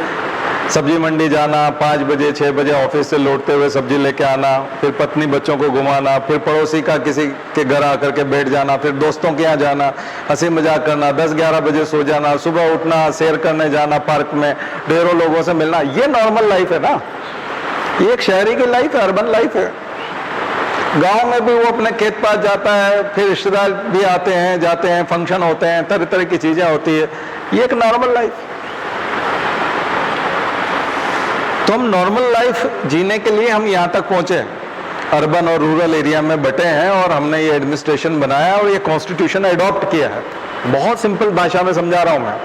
सब्जी मंडी जाना, 5 बजे 6 बजे ऑफिस से लौटते हुए सब्जी लेके आना, फिर पत्नी बच्चों को घुमाना, फिर पड़ोसी का किसी के घर आकर के बैठ जाना, फिर दोस्तों के यहाँ जाना, हंसी मजाक करना, 10-11 बजे सो जाना, सुबह उठना, सैर करने जाना पार्क में, ढेरों लोगों से मिलना, ये नॉर्मल लाइफ है ना। ये एक शहरी की लाइफ है, अर्बन लाइफ है। गांव में भी वो अपने खेत पास जाता है, फिर रिश्तेदार भी आते हैं जाते हैं, फंक्शन होते हैं, तरह तरह की चीजें होती है, ये एक नॉर्मल लाइफ। तो हम नॉर्मल लाइफ जीने के लिए हम यहाँ तक पहुंचे, अर्बन और रूरल एरिया में बटे हैं, और हमने ये एडमिनिस्ट्रेशन बनाया और ये कॉन्स्टिट्यूशन अडॉप्ट किया है। बहुत सिंपल भाषा में समझा रहा हूं मैं,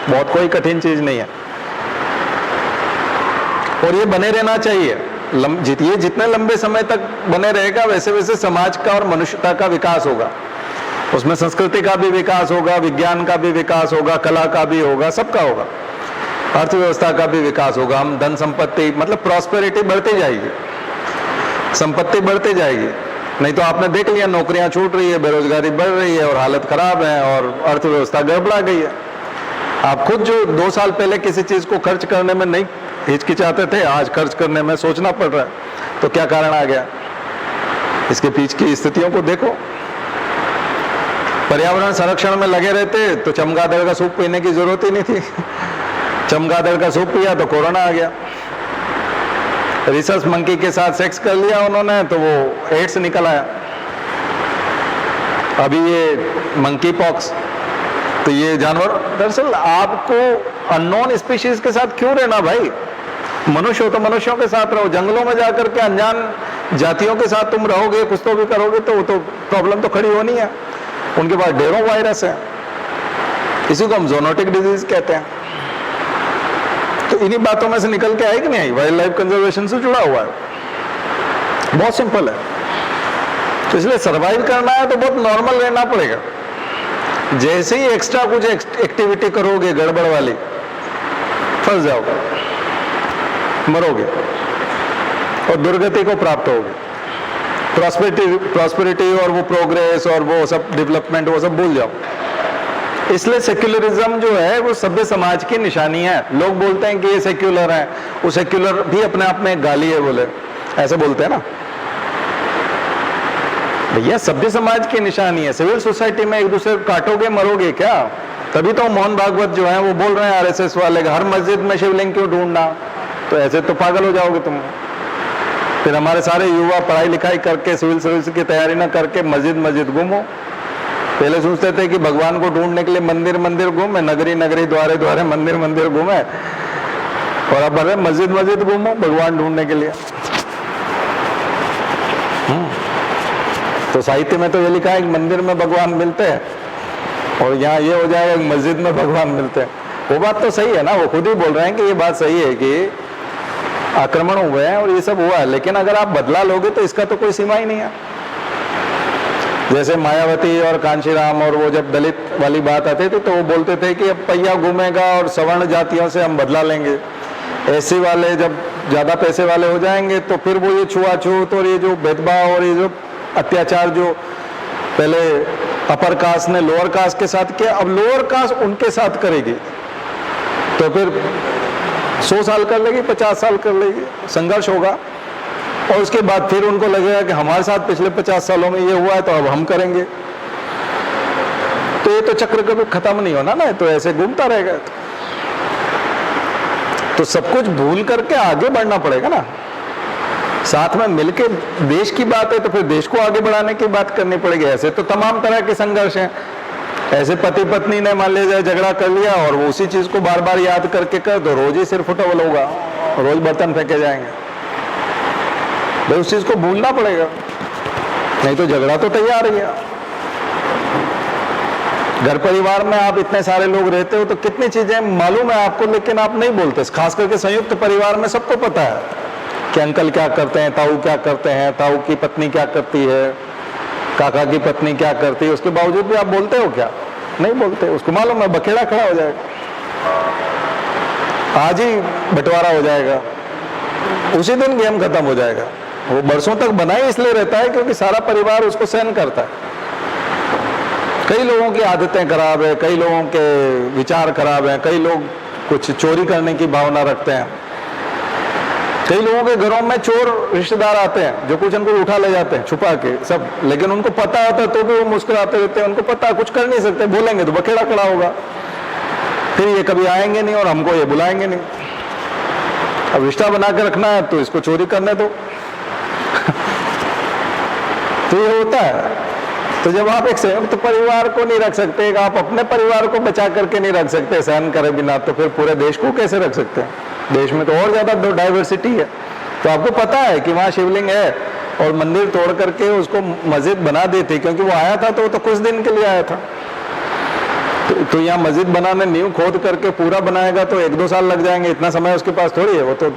बहुत कोई कठिन चीज नहीं है, और ये बने रहना चाहिए। ये जितने लंबे समय तक बने रहेगा वैसे वैसे समाज का और मनुष्यता का विकास होगा। उसमें संस्कृति का भी विकास होगा, विज्ञान का भी विकास होगा, कला का भी होगा, सबका होगा, अर्थव्यवस्था का भी विकास होगा। हम धन संपत्ति मतलब प्रॉस्पेरिटी बढ़ती जाएगी, संपत्ति बढ़ती जाएगी। नहीं तो आपने देख लिया, नौकरियां छूट रही है, बेरोजगारी बढ़ रही है और हालत खराब है और अर्थव्यवस्था गड़बड़ा गई है। आप खुद जो 2 साल पहले किसी चीज को खर्च करने में नहीं हिचकिचाते थे, आज खर्च करने में सोचना पड़ रहा है। तो क्या कारण आ गया? इसके पीछे की स्थितियों को देखो। पर्यावरण संरक्षण में लगे रहते तो चमगादड़ का सूप पीने की जरूरत ही नहीं थी। चमगादड़ का सूप पिया तो कोरोना आ गया। रिसर्च मंकी के साथ सेक्स कर लिया उन्होंने तो वो एड्स निकल आया। अभी ये मंकी पॉक्स, तो ये जानवर, दरअसल आपको अननोन स्पीशीज के साथ क्यों रहना भाई? मनुष्य हो तो मनुष्यों के साथ रहो। जंगलों में जाकर के अनजान जातियों के साथ तुम रहोगे, कुछ तो भी करोगे तो वो तो प्रॉब्लम तो खड़ी होनी है। उनके पास ढेरों वायरस है, इसी को हम ज़ूनोटिक डिजीज कहते हैं। तो इन्हीं बातों में से निकल के आई कि नहीं आई? वाइल्ड लाइफ कंजर्वेशन से जुड़ा हुआ है, बहुत सिंपल है। तो इसलिए सर्वाइव करना है तो बहुत नॉर्मल रहना पड़ेगा। जैसे ही एक्स्ट्रा कुछ एक्टिविटी करोगे गड़बड़ वाली, फंस जाओगे, मरोगे और दुर्गति को प्राप्त होगे। प्रॉस्पेरिटी और वो प्रोग्रेस और वो सब डेवलपमेंट, वो सब भूल जाओ। इसलिए सेक्युलरिज्म जो है वो सभ्य समाज की निशानी है। लोग बोलते हैं कि ये सेक्युलर है, वो सेक्युलर भी अपने आप में एक गाली है, बोले ऐसे बोलते हैं ना भैया। सभ्य समाज की निशानी है। सिविल सोसाइटी में एक दूसरे को काटोगे मरोगे क्या? तभी तो मोहन भागवत जो है वो बोल रहे हैं आरएसएस वाले, हर मस्जिद में शिवलिंग क्यों ढूंढना? तो ऐसे तो पागल हो जाओगे तुम। फिर हमारे सारे युवा पढ़ाई लिखाई करके सिविल सर्विस की तैयारी ना करके मस्जिद मस्जिद घूमो। पहले सोचते थे कि भगवान को ढूंढने के लिए मंदिर मंदिर घूमे, नगरी नगरी द्वारे द्वारे मंदिर मंदिर घूमे, और अब अरे मस्जिद मस्जिद घूमो भगवान ढूंढने के लिए। तो साहित्य में तो ये लिखा है कि मंदिर में भगवान मिलते हैं, और यहाँ ये हो जाएगा मस्जिद में भगवान मिलते हैं। वो बात तो सही है ना, वो खुद ही बोल रहे हैं कि ये बात सही है कि आक्रमण हुए हैं और ये सब हुआ है, लेकिन अगर आप बदला लोगे तो इसका तो कोई सीमा ही नहीं है। जैसे मायावती और कांशीराम और वो जब दलित वाली बात आती थी तो वो बोलते थे कि अब पहिया घूमेगा और सवर्ण जातियों से हम बदला लेंगे। एससी वाले जब ज्यादा पैसे वाले हो जाएंगे तो फिर वो ये छुआछूत और ये जो भेदभाव और ये जो अत्याचार जो पहले अपर कास्ट ने लोअर कास्ट के साथ किया, अब लोअर कास्ट उनके साथ करेगी, तो फिर 100 साल कर लेगी, 50 साल कर लेगी, संघर्ष होगा। और उसके बाद फिर उनको लगेगा कि हमारे साथ पिछले 50 सालों में ये हुआ है तो अब हम करेंगे। तो ये तो चक्र कभी खत्म नहीं होना ना, तो ऐसे घूमता रहेगा। तो सब कुछ भूल करके आगे बढ़ना पड़ेगा ना, साथ में मिलके। देश की बात है तो फिर देश को आगे बढ़ाने की बात करनी पड़ेगी। ऐसे तो तमाम तरह के संघर्ष हैं। ऐसे पति पत्नी ने मान लीजिए झगड़ा कर लिया और वो उसी चीज को बार बार याद करके कर दो, रोज ही सिर फुटबल होगा, रोज बर्तन फेंके जाएंगे। भाई उस चीज को भूलना पड़ेगा, नहीं तो झगड़ा तो तैयार ही है। घर परिवार में आप इतने सारे लोग रहते हो तो कितनी चीजें मालूम है आपको, लेकिन आप नहीं बोलते। खास करके संयुक्त परिवार में सबको पता है कि अंकल क्या करते हैं, ताऊ क्या करते हैं, ताऊ की पत्नी क्या करती है, काका की पत्नी क्या करती है। उसके बावजूद भी आप बोलते हो क्या? नहीं बोलते। उसको मालूम है बखेड़ा खड़ा हो जाएगा, आज ही बंटवारा हो जाएगा, उसी दिन गेम खत्म हो जाएगा। वो बरसों तक बना ही इसलिए रहता है क्योंकि सारा परिवार उसको सहन करता है। कई लोगों की आदतें खराब है, कई लोगों के विचार खराब हैं, कई लोग कुछ चोरी करने की भावना रखते हैं, कई लोगों के घरों में चोर रिश्तेदार आते हैं जो कुछ उनको उठा ले जाते हैं छुपा के सब, लेकिन उनको पता होता है तो भी वो मुस्कुराते रहते हैं, उनको पता है कुछ कर नहीं सकते, बोलेंगे तो बखेड़ा खड़ा होगा, फिर ये कभी आएंगे नहीं और हमको ये बुलाएंगे नहीं। अब रिश्ता बना के रखना है तो इसको चोरी करने दो। तो ये होता है। तो जब आप एक संयुक्त परिवार को नहीं रख सकते, आप अपने परिवार को बचा करके नहीं रख सकते सहन करे बिना, तो फिर पूरे देश को कैसे रख सकते हैं? देश में तो और ज्यादा डाइवर्सिटी है। तो आपको पता है कि वहाँ शिवलिंग है और मंदिर तोड़ करके उसको मस्जिद बना दी थी, क्योंकि वो आया था तो कुछ दिन के लिए आया था। तो यहाँ मस्जिद बनाने नींव खोद करके पूरा बनाएगा तो 1-2 साल लग जाएंगे, इतना समय उसके पास थोड़ी है। वो तो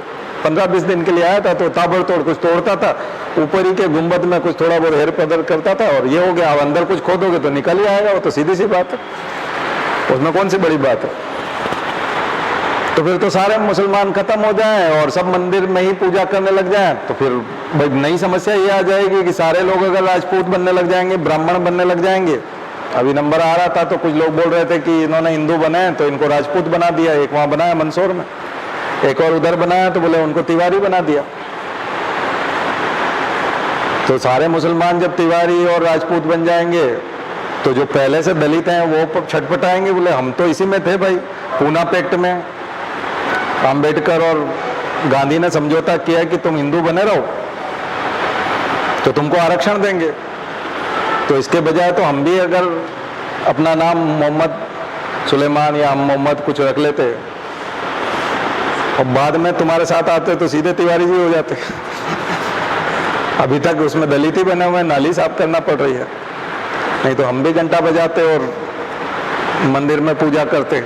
15-20 दिन के लिए आया था, तो ताबड़तोड़ कुछ तोड़ता था, ऊपर ही के गुंबद में कुछ थोड़ा बहुत हेर पदर करता था और ये हो गया। अब अंदर कुछ खोदोगे तो निकल ही आएगा, वो तो सीधी सी बात है, उसमें कौन सी बड़ी बात है। तो फिर तो सारे मुसलमान खत्म हो जाएं और सब मंदिर में ही पूजा करने लग जाएं, तो फिर भाई नई समस्या ये आ जाएगी कि सारे लोग अगर राजपूत बनने लग जाएंगे, ब्राह्मण बनने लग जाएंगे। अभी नंबर आ रहा था तो कुछ लोग बोल रहे थे कि इन्होंने हिंदू बनाए तो इनको राजपूत बना दिया, एक वहां बनाया मंदसौर में, एक और उधर बनाया तो बोले उनको तिवारी बना दिया। तो सारे मुसलमान जब तिवारी और राजपूत बन जाएंगे तो जो पहले से दलित हैं वो छटपटाएंगे, बोले हम तो इसी में थे भाई, पूना पैक्ट में अंबेडकर और गांधी ने समझौता किया कि तुम हिंदू बने रहो तो तुमको आरक्षण देंगे। तो इसके बजाय तो हम भी अगर अपना नाम मोहम्मद सुलेमान या मोहम्मद कुछ रख लेते और बाद में तुम्हारे साथ आते तो सीधे तिवारी जी हो जाते। अभी तक उसमें दलित ही बने हुए, नाली साफ करना पड़ रही है, नहीं तो हम भी घंटा बजाते और मंदिर में पूजा करते।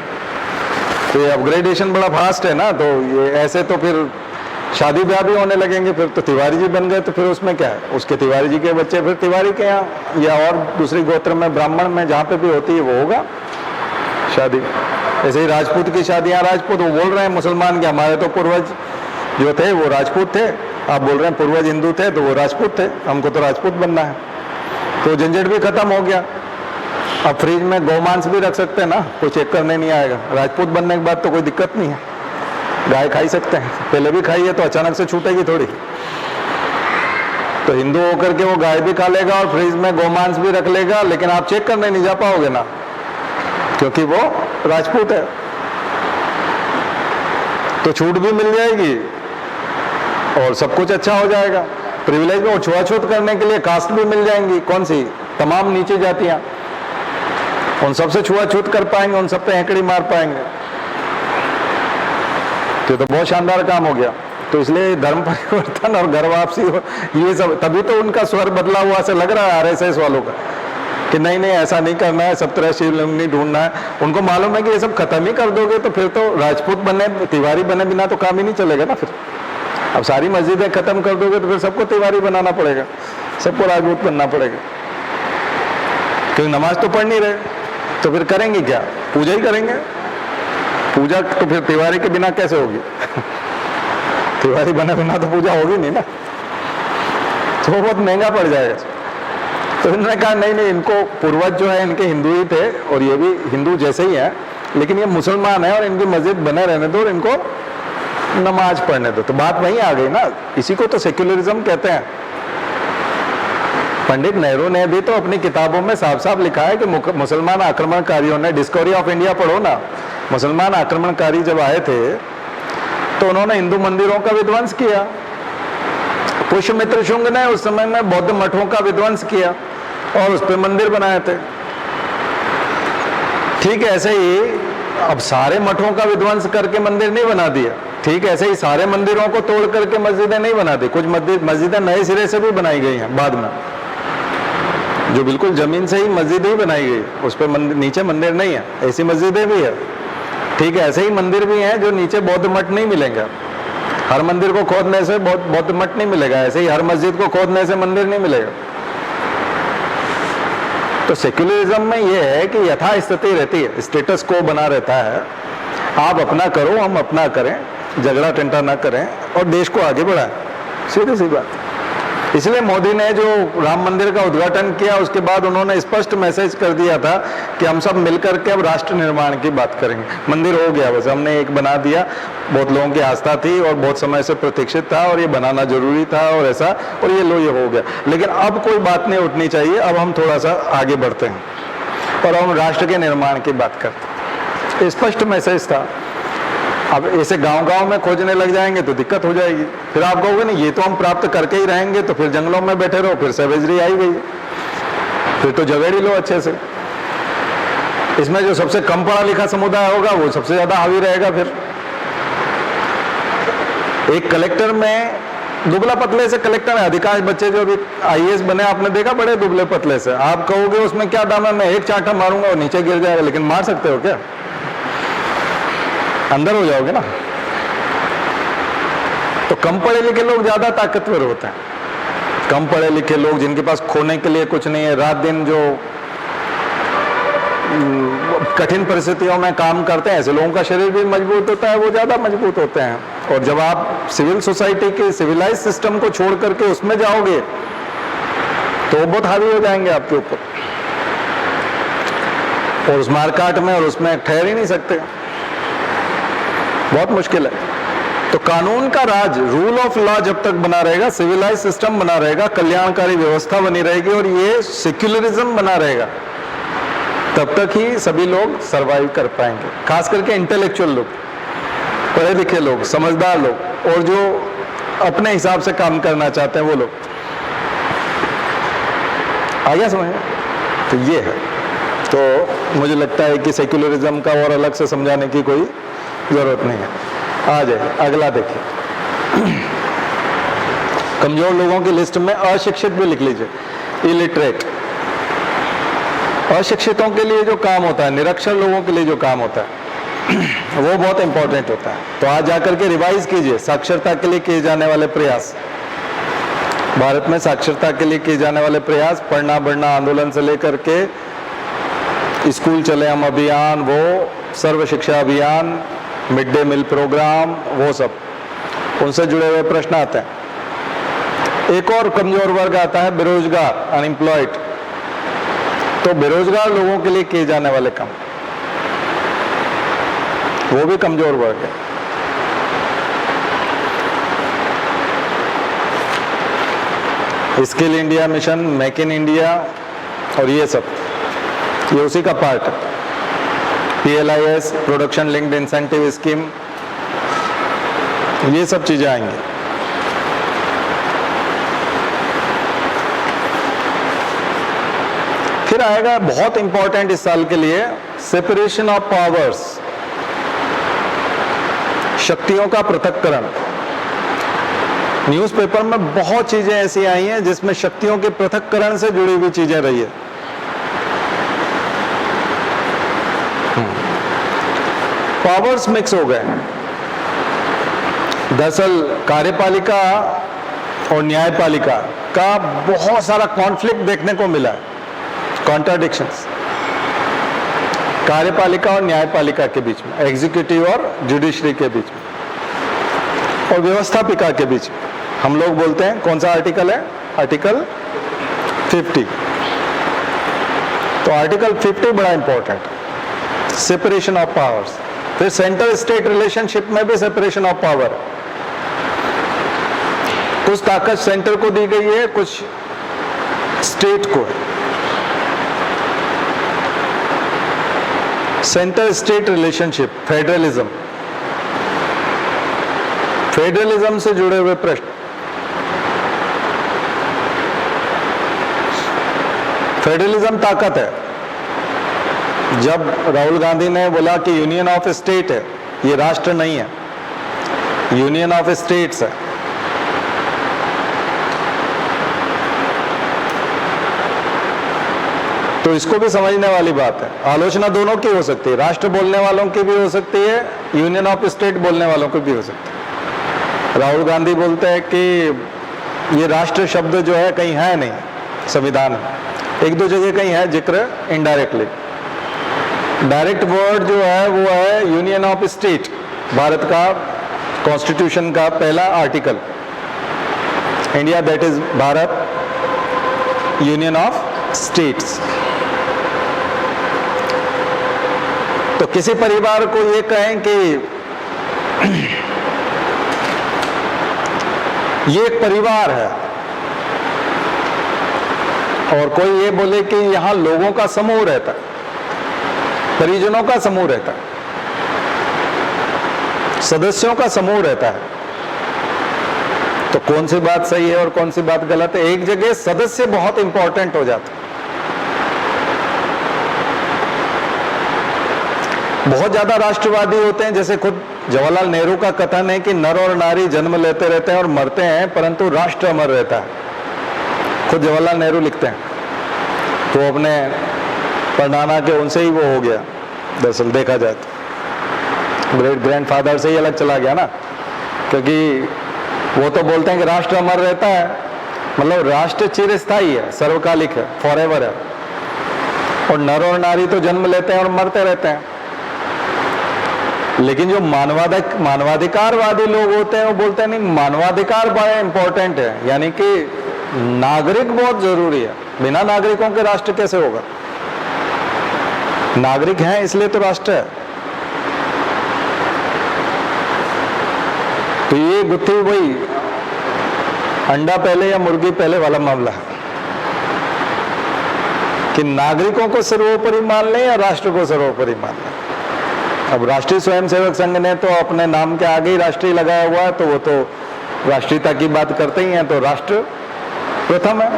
तो ये अपग्रेडेशन बड़ा फास्ट है ना, तो ये ऐसे तो फिर शादी ब्याह भी होने लगेंगे, फिर तो तिवारी जी बन गए तो फिर उसमें क्या है, उसके तिवारी जी के बच्चे फिर तिवारी के यहाँ या और दूसरी गोत्र में ब्राह्मण में जहाँ पे भी होती है वो होगा शादी। ऐसे ही राजपूत की शादियाँ, राजपूत वो बोल रहे हैं मुसलमान के हमारे तो पूर्वज जो थे वो राजपूत थे, आप बोल रहे हैं पूर्वज हिंदू थे तो वो राजपूत थे, हमको तो राजपूत बनना है। तो झंझट भी खत्म हो गया। अब फ्रिज में गौमांस भी रख सकते हैं ना, कोई चेक करने नहीं आएगा। राजपूत बनने के बाद तो कोई दिक्कत नहीं है, गाय खा ही सकते हैं, पहले भी खाई है तो अचानक से छूटेगी थोड़ी। तो हिंदू होकर के वो गाय भी खा लेगा और फ्रिज में गौमांस भी रख लेगा, लेकिन आप चेक करने नहीं जा पाओगे ना, क्योंकि वो राजपूत है। तो छूट भी मिल जाएगी और सब कुछ अच्छा हो जाएगा। प्रिविलेज में छुआछूत करने के लिए कास्ट भी मिल जाएंगी, कौन सी, तमाम नीचे जातियां, उन सबसे छुआछूत कर पाएंगे, उन सब पे हेकड़ी मार पाएंगे। तो बहुत शानदार काम हो गया। तो इसलिए धर्म परिवर्तन और घर वापसी ये सब, तभी तो उनका स्वर बदला हुआ से लग रहा है आरएसएस वालों का कि नहीं नहीं ऐसा नहीं करना है, सब तरह शिवलिंग नहीं ढूंढना है। उनको मालूम है कि ये सब खत्म ही कर दोगे तो फिर तो राजपूत बने तिवारी बने बिना तो काम ही नहीं चलेगा ना। फिर अब सारी मस्जिदें खत्म कर दोगे तो फिर सबको तिवारी बनाना पड़ेगा, सबको राजपूत बनना पड़ेगा, क्योंकि नमाज तो पढ़ नहीं रहे। तो फिर करेंगे क्या, पूजा ही करेंगे। पूजा तो फिर तिवारी के बिना कैसे होगी? तिवारी बने बिना तो पूजा होगी नहीं ना, तो वो बहुत महंगा पड़ जाएगा। तो इन्होंने कहा नहीं नहीं, इनको पूर्वज जो है इनके हिंदू ही थे और ये भी हिंदू जैसे ही है, लेकिन ये मुसलमान है और इनकी मस्जिद बने रहने दो और इनको नमाज पढ़ने दो। तो बात वहीं आ गई ना, इसी को तो सेक्युलरिज्म कहते हैं। पंडित नेहरू ने भी तो अपनी किताबों में साफ साफ लिखा है कि मुसलमान आक्रमणकारियों ने, डिस्कवरी ऑफ इंडिया पढ़ो ना, मुसलमान आक्रमणकारी जब आए थे तो उन्होंने हिंदू मंदिरों का विध्वंस किया। पुष्यमित्र शुंग ने उस समय में बौद्ध मठों का विध्वंस किया और उस पर मंदिर बनाए थे। ठीक ऐसे ही अब सारे मठों का विध्वंस करके मंदिर नहीं बना दिया, ठीक ऐसे ही सारे मंदिरों को तोड़ करके मस्जिदें नहीं बना दी। कुछ मस्जिदें नए सिरे से भी बनाई गई हैं बाद में, जो बिल्कुल जमीन से ही मस्जिद ही बनाई गई, उस पर नीचे मंदिर नहीं है, ऐसी मस्जिदें भी है। ठीक है, ऐसे ही मंदिर भी हैं जो नीचे बौद्ध मठ नहीं मिलेंगे। हर मंदिर को खोदने से बौद्ध मठ नहीं मिलेगा, ऐसे ही हर मस्जिद को खोदने से मंदिर नहीं मिलेगा। तो सेक्युलरिज्म में ये है कि यथास्थिति रहती है, स्टेटस को बना रहता है। आप अपना करो, हम अपना करें, झगड़ा टेंटा ना करें और देश को आगे बढ़ाएं, सीधी सी बात। इसलिए मोदी ने जो राम मंदिर का उद्घाटन किया उसके बाद उन्होंने स्पष्ट मैसेज कर दिया था कि हम सब मिलकर के अब राष्ट्र निर्माण की बात करेंगे। मंदिर हो गया, बस हमने एक बना दिया, बहुत लोगों की आस्था थी और बहुत समय से प्रतीक्षित था और ये बनाना जरूरी था और ऐसा, और ये लो, ये हो गया। लेकिन अब कोई बात नहीं उठनी चाहिए, अब हम थोड़ा सा आगे बढ़ते हैं और हम राष्ट्र के निर्माण की बात करते हैं। स्पष्ट मैसेज था। अब ऐसे गांव-गांव में खोजने लग जाएंगे तो दिक्कत हो जाएगी। फिर आप कहोगे नहीं ये तो हम प्राप्त करके ही रहेंगे, तो फिर जंगलों में बैठे रहो, फिर सवेजरी आई गई, फिर तो झगड़ ही लो अच्छे से। इसमें जो सबसे कम पढ़ा लिखा समुदाय होगा वो सबसे ज्यादा हावी रहेगा। फिर एक कलेक्टर में दुबला पतले से कलेक्टर है, अधिकांश बच्चे जो अभी IAS बने आपने देखा बड़े दुबले पतले से। आप कहोगे उसमें क्या दाम है, मैं एक चांटा मारूंगा और नीचे गिर जाएगा, लेकिन मार सकते हो क्या? अंदर हो जाओगे ना। तो कम पढ़े लिखे लोग ज्यादा ताकतवर होते हैं। कम पढ़े लिखे लोग जिनके पास खोने के लिए कुछ नहीं है, रात दिन जो कठिन परिस्थितियों में काम करते हैं, ऐसे लोगों का शरीर भी मजबूत होता है, वो ज्यादा मजबूत होते हैं। और जब आप सिविल सोसाइटी के सिविलाइज सिस्टम को छोड़ करके उसमें जाओगे तो वो बहुत हावी हो जाएंगे आपके ऊपर, और उस मारकाट में और उसमें ठहर ही नहीं सकते, बहुत मुश्किल है। तो कानून का राज, रूल ऑफ लॉ जब तक बना रहेगा, सिविलाइज सिस्टम बना रहेगा, कल्याणकारी व्यवस्था बनी रहेगी और ये सेक्युलरिज्म बना रहेगा, तब तक ही सभी लोग सरवाइव कर पाएंगे। खास करके इंटेलेक्चुअल लोग, पढ़े लिखे लोग, समझदार लोग, और जो अपने हिसाब से काम करना चाहते हैं वो लोग। आ गया समझ? तो ये है। तो मुझे लगता है कि सेक्युलरिज्म का और अलग से समझाने की कोई जरूरत नहीं है। आ जाए अगला देखिए। कमजोर लोगों की लिस्ट में अशिक्षित भी लिख लीजिए, इलिटरेट। अशिक्षितों के लिए जो काम होता है, निरक्षर लोगों के लिए जो काम होता है वो बहुत इंपॉर्टेंट होता है। तो आज जाकर के रिवाइज कीजिए साक्षरता के लिए किए जाने वाले प्रयास। भारत में साक्षरता के लिए किए जाने वाले प्रयास, पढ़ना बढ़ना आंदोलन से लेकर के स्कूल चले हम अभियान, वो सर्व शिक्षा अभियान, मिड डे मील प्रोग्राम, वो सब, उनसे जुड़े हुए प्रश्न आते हैं। एक और कमजोर वर्ग आता है बेरोजगार, अनएम्प्लॉयड। तो बेरोजगार लोगों के लिए किए जाने वाले काम, वो भी कमजोर वर्ग है। Skill India mission, make in India और ये सब, ये उसी का पार्ट है। PLIS, production linked incentive scheme, ये सब चीजें आएंगी। फिर आएगा बहुत इंपॉर्टेंट इस साल के लिए, सेपरेशन ऑफ पावर्स, शक्तियों का पृथक्करण। न्यूज़पेपर में बहुत चीजें ऐसी आई हैं जिसमें शक्तियों के पृथक्करण से जुड़ी हुई चीजें रही है। पावर्स मिक्स हो गए। दरअसल कार्यपालिका और न्यायपालिका का बहुत सारा कॉन्फ्लिक्ट देखने को मिला है, कॉन्ट्राडिक्शंस कार्यपालिका और न्यायपालिका के बीच में, एग्जीक्यूटिव और जुडिशरी के बीच में, और व्यवस्थापिका के बीच में। हम लोग बोलते हैं, कौन सा आर्टिकल है? आर्टिकल 50। तो आर्टिकल 50 बड़ा इंपॉर्टेंट, सेपरेशन ऑफ पावर्स। फिर सेंटर स्टेट रिलेशनशिप में भी सेपरेशन ऑफ पावर, कुछ ताकत सेंटर को दी गई है, कुछ स्टेट को। Centre state relationship, federalism, federalism से जुड़े हुए प्रश्न। फेडरलिज्म ताकत है। जब राहुल गांधी ने बोला कि यूनियन ऑफ स्टेट है, ये राष्ट्र नहीं है, यूनियन ऑफ स्टेट्स है, तो इसको भी समझने वाली बात है। आलोचना दोनों की हो सकती है, राष्ट्र बोलने वालों की भी हो सकती है, यूनियन ऑफ स्टेट बोलने वालों की भी हो सकती है। राहुल गांधी बोलते हैं कि ये राष्ट्र शब्द जो है कहीं है नहीं संविधान में, एक दो जगह कहीं है जिक्र इनडायरेक्टली। डायरेक्ट वर्ड जो है वो है यूनियन ऑफ स्टेट, भारत का कॉन्स्टिट्यूशन का पहला article, India that is Bharat, union of states. तो किसी परिवार को ये कहें कि ये एक परिवार है, और कोई ये बोले कि यहां लोगों का समूह रहता है, परिजनों का समूह रहता है, सदस्यों का समूह रहता है, तो कौन सी बात सही है और कौन सी बात गलत है? एक जगह सदस्य बहुत इंपॉर्टेंट हो जाता है। बहुत ज्यादा राष्ट्रवादी होते हैं, जैसे खुद जवाहरलाल नेहरू का कथन है कि नर और नारी जन्म लेते रहते हैं और मरते हैं, परंतु राष्ट्र अमर रहता है। खुद जवाहरलाल नेहरू लिखते हैं, तो अपने परनाना के उनसे ही वो हो गया, दरअसल देखा जाए तो ग्रेट ग्रैंडफादर से ही अलग चला गया ना, क्योंकि वो तो बोलते हैं कि राष्ट्र अमर रहता है, मतलब राष्ट्र चिरस्थायी है, सर्वकालिक है, फॉरएवर है, और नर और नारी तो जन्म लेते हैं और मरते रहते हैं। लेकिन जो मानवाधिकारवादी लोग होते हैं वो बोलते हैं नहीं, मानवाधिकार बड़ा इंपॉर्टेंट है, यानी कि नागरिक बहुत जरूरी है, बिना नागरिकों के राष्ट्र कैसे होगा? नागरिक हैं इसलिए तो राष्ट्र है। तो ये गुत्थी वही अंडा पहले या मुर्गी पहले वाला मामला है कि नागरिकों को सर्वोपरि मान लें या राष्ट्र को सर्वोपरि मान लें। अब राष्ट्रीय स्वयंसेवक संघ ने तो अपने नाम के आगे ही राष्ट्रीय लगाया हुआ है, तो वो तो राष्ट्रीयता की बात करते ही हैं, तो राष्ट्र प्रथम है।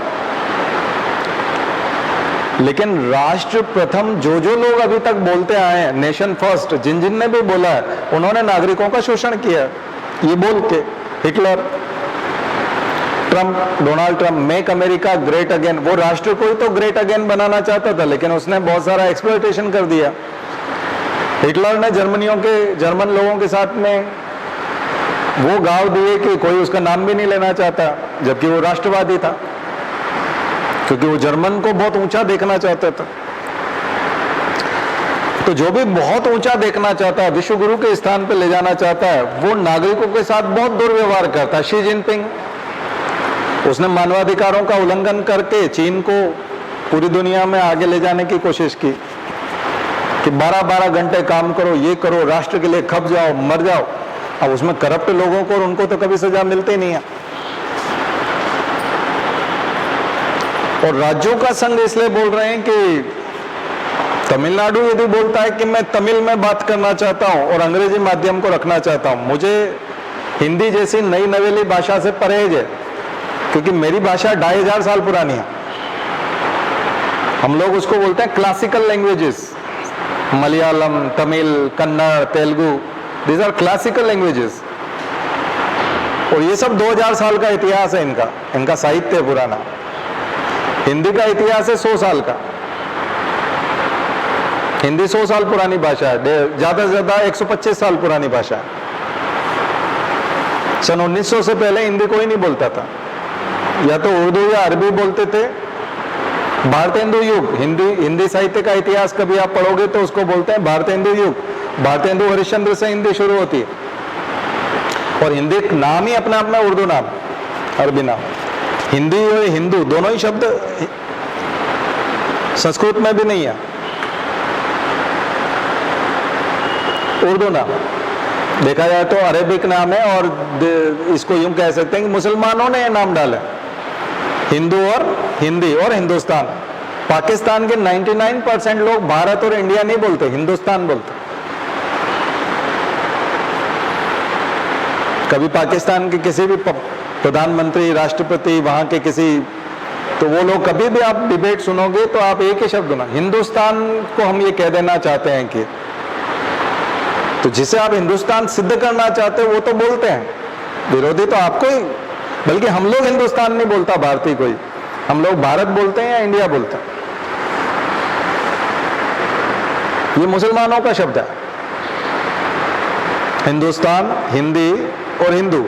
लेकिन राष्ट्र प्रथम जो लोग अभी तक बोलते आए हैं, नेशन फर्स्ट, जिन ने भी बोला है, उन्होंने नागरिकों का शोषण किया, ये बोल के। Hitler, Trump, Donald Trump, make America great again, वो राष्ट्र को ही तो ग्रेट अगेन बनाना चाहता था, लेकिन उसने बहुत सारा एक्सप्लॉयटेशन कर दिया। हिटलर ने जर्मन लोगों के साथ में वो गाँव दिए कि कोई उसका नाम भी नहीं लेना चाहता, जबकि वो राष्ट्रवादी था, क्योंकि वो जर्मन को बहुत ऊंचा देखना चाहता था। तो जो भी बहुत ऊंचा देखना चाहता है, विश्व गुरु के स्थान पर ले जाना चाहता है, वो नागरिकों के साथ बहुत दुर्व्यवहार करता है। शी जिनपिंग, उसने मानवाधिकारों का उल्लंघन करके चीन को पूरी दुनिया में आगे ले जाने की कोशिश की कि 12-12 घंटे काम करो, ये करो, राष्ट्र के लिए खप जाओ, मर जाओ। अब उसमें करप्ट लोगों को और उनको तो कभी सजा मिलती नहीं है। और राज्यों का संघ इसलिए बोल रहे हैं कि तमिलनाडु यदि बोलता है कि मैं तमिल में बात करना चाहता हूं और अंग्रेजी माध्यम को रखना चाहता हूं, मुझे हिंदी जैसी नई नवेली भाषा से परहेज है, क्योंकि मेरी भाषा 2500 साल पुरानी है। हम लोग उसको बोलते हैं classical languages, Malayalam, Tamil, Kannada, Telugu, these are classical languages. और ये सब 2000 साल का इतिहास है इनका साहित्य पुराना। हिंदी का इतिहास है 100 साल का। हिंदी 100 साल पुरानी भाषा है, ज्यादा से ज्यादा 125 साल पुरानी भाषा है। सन 1900 से पहले हिंदी कोई नहीं बोलता था, या तो उर्दू या अरबी बोलते थे। भारतेंदु युग, हिंदी साहित्य का इतिहास कभी आप पढ़ोगे तो उसको बोलते हैं भारतेंदु युग। भारतेंदु हरिश्चंद्र से हिंदी शुरू होती है, और हिंदी नाम ही अपने आप में उर्दू नाम, अरबी नाम। हिंदी और हिंदू दोनों ही शब्द संस्कृत में भी नहीं है, उर्दू नाम। देखा जाए तो अरेबिक नाम है, और इसको यूं कह सकते हैं कि मुसलमानों ने ये नाम डाला, हिंदू और हिंदी और हिंदुस्तान। पाकिस्तान के 99% लोग भारत और इंडिया नहीं बोलते, हिंदुस्तान बोलते। कभी पाकिस्तान के किसी भी प्रधानमंत्री, राष्ट्रपति, वहां के किसी, तो वो लोग कभी भी आप डिबेट सुनोगे तो आप एक ही शब्द ना, हिंदुस्तान को हम ये कह देना चाहते हैं कि, तो जिसे आप हिंदुस्तान सिद्ध करना चाहते हो वो तो बोलते हैं, विरोधी तो आपको ही। बल्कि हम लोग हिंदुस्तान नहीं बोलता भारतीय कोई, हम लोग भारत बोलते हैं या इंडिया बोलते हैं। ये मुसलमानों का शब्द है, हिंदुस्तान, हिंदी और हिंदू।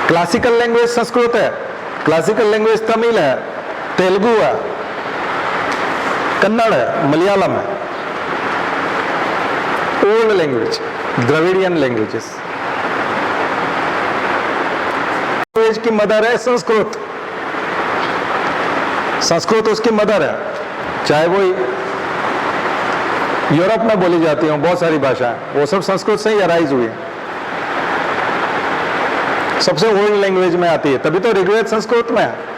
क्लासिकल लैंग्वेज संस्कृत है, क्लासिकल लैंग्वेज तमिल है, तेलुगु है, कन्नड़ है, मलयालम है। Old language, Dravidian languages, language की मदर है संस्कृत। संस्कृत उसकी मदर है, चाहे वो यूरोप में बोली जाती हो बहुत सारी भाषाएं, वो सब संस्कृत से ही अराइज हुई है, सबसे ओल्ड लैंग्वेज में आती है, तभी तो ऋग्वेद संस्कृत में है।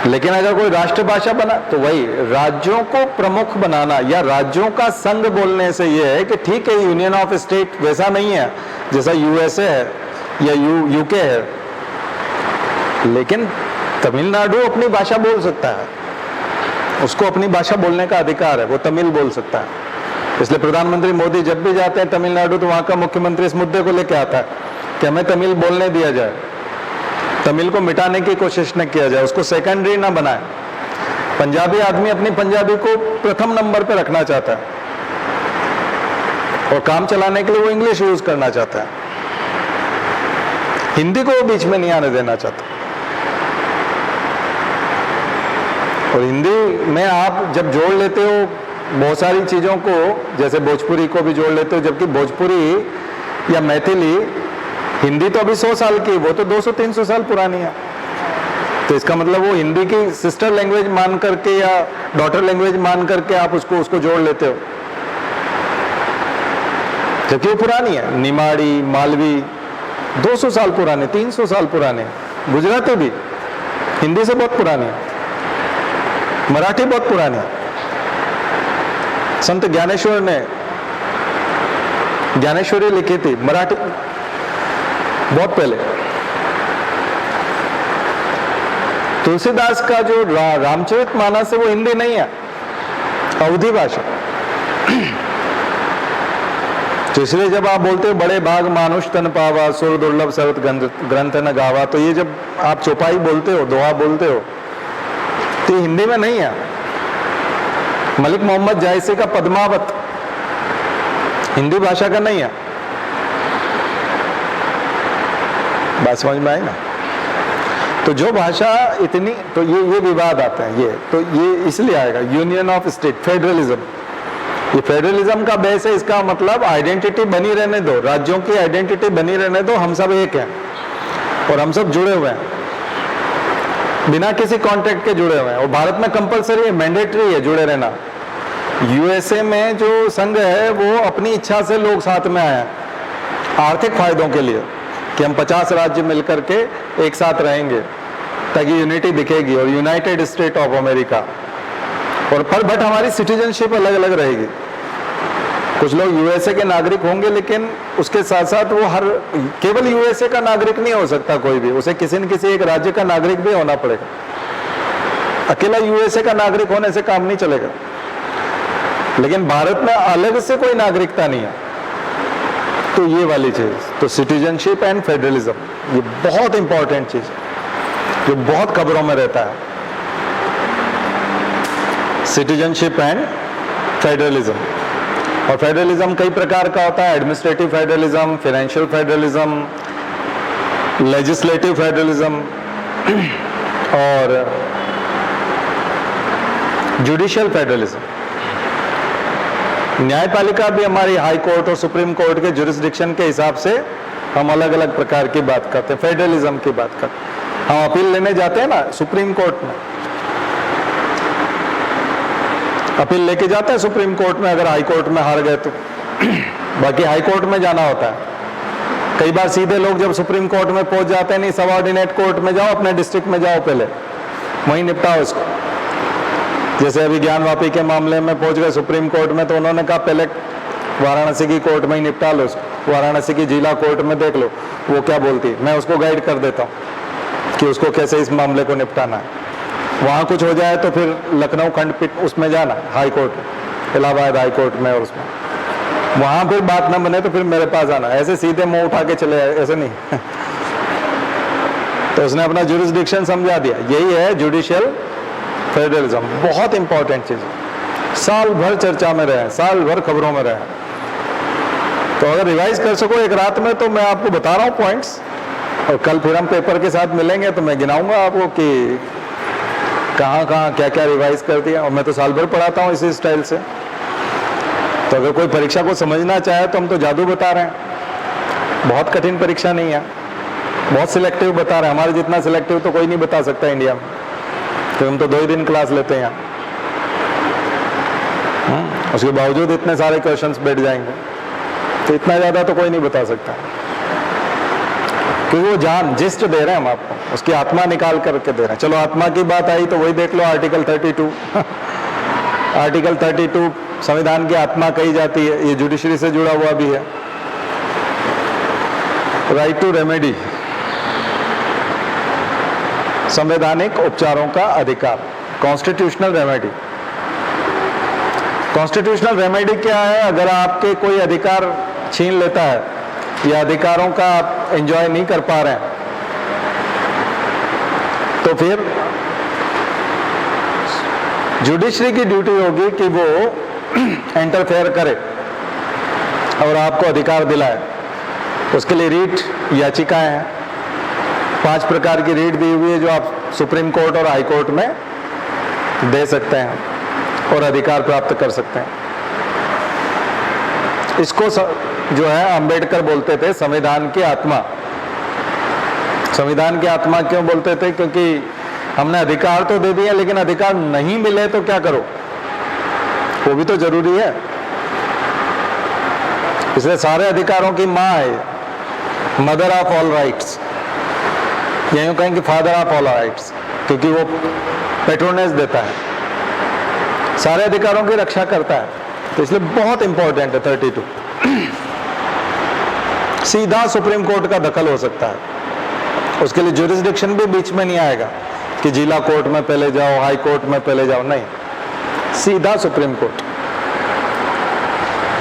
लेकिन अगर कोई राष्ट्रभाषा बना तो वही राज्यों को प्रमुख बनाना या राज्यों का संघ बोलने से यह है कि ठीक है यूनियन ऑफ स्टेट वैसा नहीं है जैसा यूएसए है या यूके है, लेकिन तमिलनाडु अपनी भाषा बोल सकता है, उसको अपनी भाषा बोलने का अधिकार है, वो तमिल बोल सकता है। इसलिए प्रधानमंत्री मोदी जब भी जाते हैं तमिलनाडु तो वहां का मुख्यमंत्री इस मुद्दे को लेकर आता है कि हमें तमिल बोलने दिया जाए, तमिल को मिटाने की कोशिश न किया जाए, उसको सेकेंडरी ना बनाए। पंजाबी आदमी अपनी पंजाबी को प्रथम नंबर पे रखना चाहता है और काम चलाने के लिए वो इंग्लिश यूज करना चाहता है, हिंदी को वो बीच में नहीं आने देना चाहता। और हिंदी में आप जब जोड़ लेते हो बहुत सारी चीजों को, जैसे भोजपुरी को भी जोड़ लेते हो, जबकि भोजपुरी या मैथिली हिंदी तो अभी 100 साल की, वो तो 200-300 साल पुरानी है। तो इसका मतलब वो हिंदी की सिस्टर लैंग्वेज मान करके या डॉटर लैंग्वेज मान करके आप उसको जोड़ लेते हो, जबकि वो पुरानी है। निमाड़ी, मालवी 200 साल पुराने, 300 साल पुराने। गुजराती भी हिंदी से बहुत पुरानी है, मराठी बहुत पुरानी है। संत ज्ञानेश्वर ने ज्ञानेश्वरी लिखी थी मराठी बहुत पहले। तुलसीदास का जो रामचरितमानस है वो हिंदी नहीं है, अवधी भाषा। तो इसलिए जब आप बोलते हो बड़े भाग मानुष तन पावा, सुर दुर्लभ सर्वत ग्रंथ न गावा, तो ये जब आप चौपाई बोलते हो, दोहा बोलते हो, तो ये हिंदी में नहीं है। मलिक मोहम्मद जायसी का पद्मावत हिंदी भाषा का नहीं है। बात समझ में आई ना? तो जो भाषा इतनी, तो ये विवाद आते हैं, ये इसलिए आएगा यूनियन ऑफ स्टेट, फेडरलिज्म। ये फेडरलिज्म का बेस है, इसका मतलब आइडेंटिटी बनी रहने दो, राज्यों की आइडेंटिटी बनी रहने दो, हम सब एक हैं और हम सब जुड़े हुए हैं, बिना किसी कॉन्ट्रैक्ट के जुड़े हुए हैं। और भारत में कंपलसरी है, मैंडेटरी है जुड़े रहना। यूएसए में जो संघ है वो अपनी इच्छा से लोग साथ में आए हैं आर्थिक फायदों के लिए, कि हम 50 राज्य मिलकर के एक साथ रहेंगे ताकि यूनिटी दिखेगी, और यूनाइटेड स्टेट ऑफ अमेरिका। और बट हमारी सिटीजनशिप अलग अलग रहेगी। कुछ लोग यूएसए के नागरिक होंगे, लेकिन उसके साथ साथ वो केवल यूएसए का नागरिक नहीं हो सकता कोई भी, उसे किसी न किसी एक राज्य का नागरिक भी होना पड़ेगा। अकेला यूएसए का नागरिक होने से काम नहीं चलेगा। लेकिन भारत में अलग से कोई नागरिकता नहीं है। तो ये वाली चीज, तो सिटीजनशिप एंड फेडरलिज्म, ये बहुत इंपॉर्टेंट चीज जो बहुत खबरों में रहता है। Citizenship and federalism. और फेडरलिज्म कई प्रकार का होता है, administrative federalism, financial federalism, legislative federalism और जुडिशियल फेडरलिज्म। न्यायपालिका भी हमारी हाई कोर्ट और सुप्रीम कोर्ट के जुरिस्डिक्शन के हिसाब से हम अलग अलग प्रकार की बात करते हैं, फेडरलिज्म की बात करते हैं। हम अपील लेने जाते हैं ना सुप्रीम कोर्ट में, अपील लेके जाते हैं सुप्रीम कोर्ट में, अगर हाई कोर्ट में हार गए तो बाकी हाई कोर्ट में जाना होता है। कई बार सीधे लोग जब सुप्रीम कोर्ट में पहुंच जाते हैं, नहीं सबऑर्डिनेट कोर्ट में जाओ, अपने डिस्ट्रिक्ट में जाओ, पहले वहीं निपटाओ इसको। जैसे अभी ज्ञानवापी के मामले में पहुंच गए सुप्रीम कोर्ट में, तो उन्होंने कहा पहले वाराणसी की कोर्ट में ही निपटा लो उसको, वाराणसी की जिला कोर्ट में देख लो वो क्या बोलती है, मैं उसको गाइड कर देता हूँ कि उसको कैसे इस मामले को निपटाना है। वहाँ कुछ हो जाए तो फिर लखनऊ खंडपीठ उसमें जाना, high court, Allahabad high court में, और उसमें वहाँ फिर बात ना बने तो फिर मेरे पास आना। ऐसे सीधे मुंह उठा के चले आए, ऐसे नहीं तो उसने अपना जुरिस्डिक्शन समझा दिया। यही है जुडिशियल फेडरलिज्म, बहुत इंपॉर्टेंट चीज, साल भर चर्चा में रहे, साल भर खबरों में रहे। तो अगर रिवाइज कर सको एक रात में, तो मैं आपको बता रहा हूँ पॉइंट्स, और कल फिर हम पेपर के साथ मिलेंगे तो मैं गिनाऊंगा आपको कि कहाँ कहाँ क्या क्या रिवाइज कर दिया। और मैं तो साल भर पढ़ाता हूँ इसी स्टाइल से। तो अगर कोई परीक्षा को समझना चाहे तो हम तो जादू बता रहे हैं, बहुत कठिन परीक्षा नहीं है, बहुत सिलेक्टिव बता रहे हैं। हमारे जितना सिलेक्टिव तो कोई नहीं बता सकता इंडिया में, तो हम तो 2 ही दिन क्लास लेते हैं यहाँ। उसके बावजूद इतने सारे क्वेश्चंस बैठ जाएंगे, तो इतना ज़्यादा तो कोई नहीं बता सकता, क्योंकि वो जान जिस्ट दे रहे हैं हम आपको, उसकी आत्मा निकाल करके दे रहे हैं। चलो आत्मा की बात आई तो वही देख लो, आर्टिकल 32 आर्टिकल 32 संविधान की आत्मा कही जाती है, ये जुडिशरी से जुड़ा हुआ भी है। राइट टू रेमेडी, संवैधानिक उपचारों का अधिकार, कॉन्स्टिट्यूशनल रेमेडी। कॉन्स्टिट्यूशनल रेमेडी क्या है? अगर आपके कोई अधिकार छीन लेता है या अधिकारों का आप एंजॉय नहीं कर पा रहे हैं, तो फिर जुडिशरी की ड्यूटी होगी कि वो इंटरफेयर करे और आपको अधिकार दिलाए। उसके लिए रीट याचिकाएं हैं, 5 प्रकार की रीट दी हुई है जो आप सुप्रीम कोर्ट और हाई कोर्ट में दे सकते हैं और अधिकार प्राप्त कर सकते हैं। इसको जो है अंबेडकर बोलते थे संविधान की आत्मा। संविधान की आत्मा क्यों बोलते थे? क्योंकि हमने अधिकार तो दे दिए, लेकिन अधिकार नहीं मिले तो क्या करो, वो भी तो जरूरी है। इसलिए सारे अधिकारों की माँ है, मदर ऑफ ऑल राइट्स, या यूं कहेंगे फादर ऑफ ऑल राइट्स, क्योंकि वो पेट्रोनेज देता है, सारे अधिकारों की रक्षा करता है। तो इसलिए बहुत इंपॉर्टेंट है 32। सीधा सुप्रीम कोर्ट का दखल हो सकता है, उसके लिए ज्यूरिसडिक्शन भी बीच में नहीं आएगा कि जिला कोर्ट में पहले जाओ, हाई कोर्ट में पहले जाओ, नहीं, सीधा सुप्रीम कोर्ट,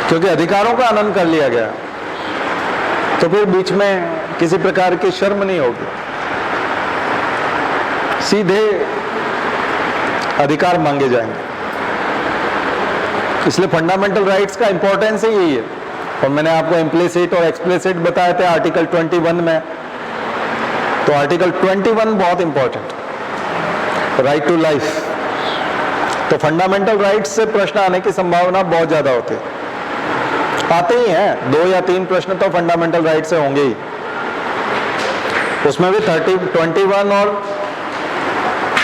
क्योंकि अधिकारों का हनन कर लिया गया। तो फिर बीच में किसी प्रकार की शर्म नहीं होगी, सीधे अधिकार मांगे जाएंगे। इसलिए फंडामेंटल राइट्स का इंपॉर्टेंस ही यही है। और मैंने आपको इम्प्लिसिट और एक्सप्लिसिट बताए थे आर्टिकल 21 में, तो आर्टिकल 21 बहुत इंपॉर्टेंट, राइट टू लाइफ। तो फंडामेंटल राइट्स से प्रश्न आने की संभावना बहुत ज्यादा होती है, आते ही हैं 2 या 3 प्रश्न तो फंडामेंटल राइट से होंगे ही। उसमें भी 21 और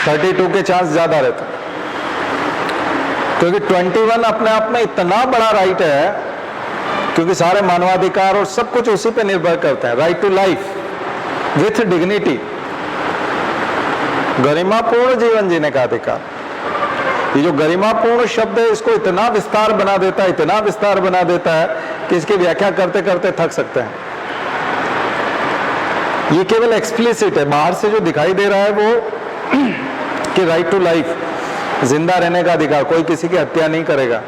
32 के चांस ज्यादा रहते हैं, क्योंकि 21 अपने आप में इतना बड़ा राइट है, क्योंकि सारे मानवाधिकार और सब कुछ उसी पे निर्भर करते हैं। Right to life with dignity, गरिमापूर्ण जीवन जीने का अधिकार। ये जो गरिमापूर्ण शब्द है, इसको इतना विस्तार बना देता है, इतना विस्तार बना देता है कि इसकी व्याख्या करते करते थक सकते हैं। ये केवल एक्सप्लिसिट है, बाहर से जो दिखाई दे रहा है वो कि राइट टू लाइफ, जिंदा रहने का अधिकार, कोई किसी की हत्या नहीं करेगा।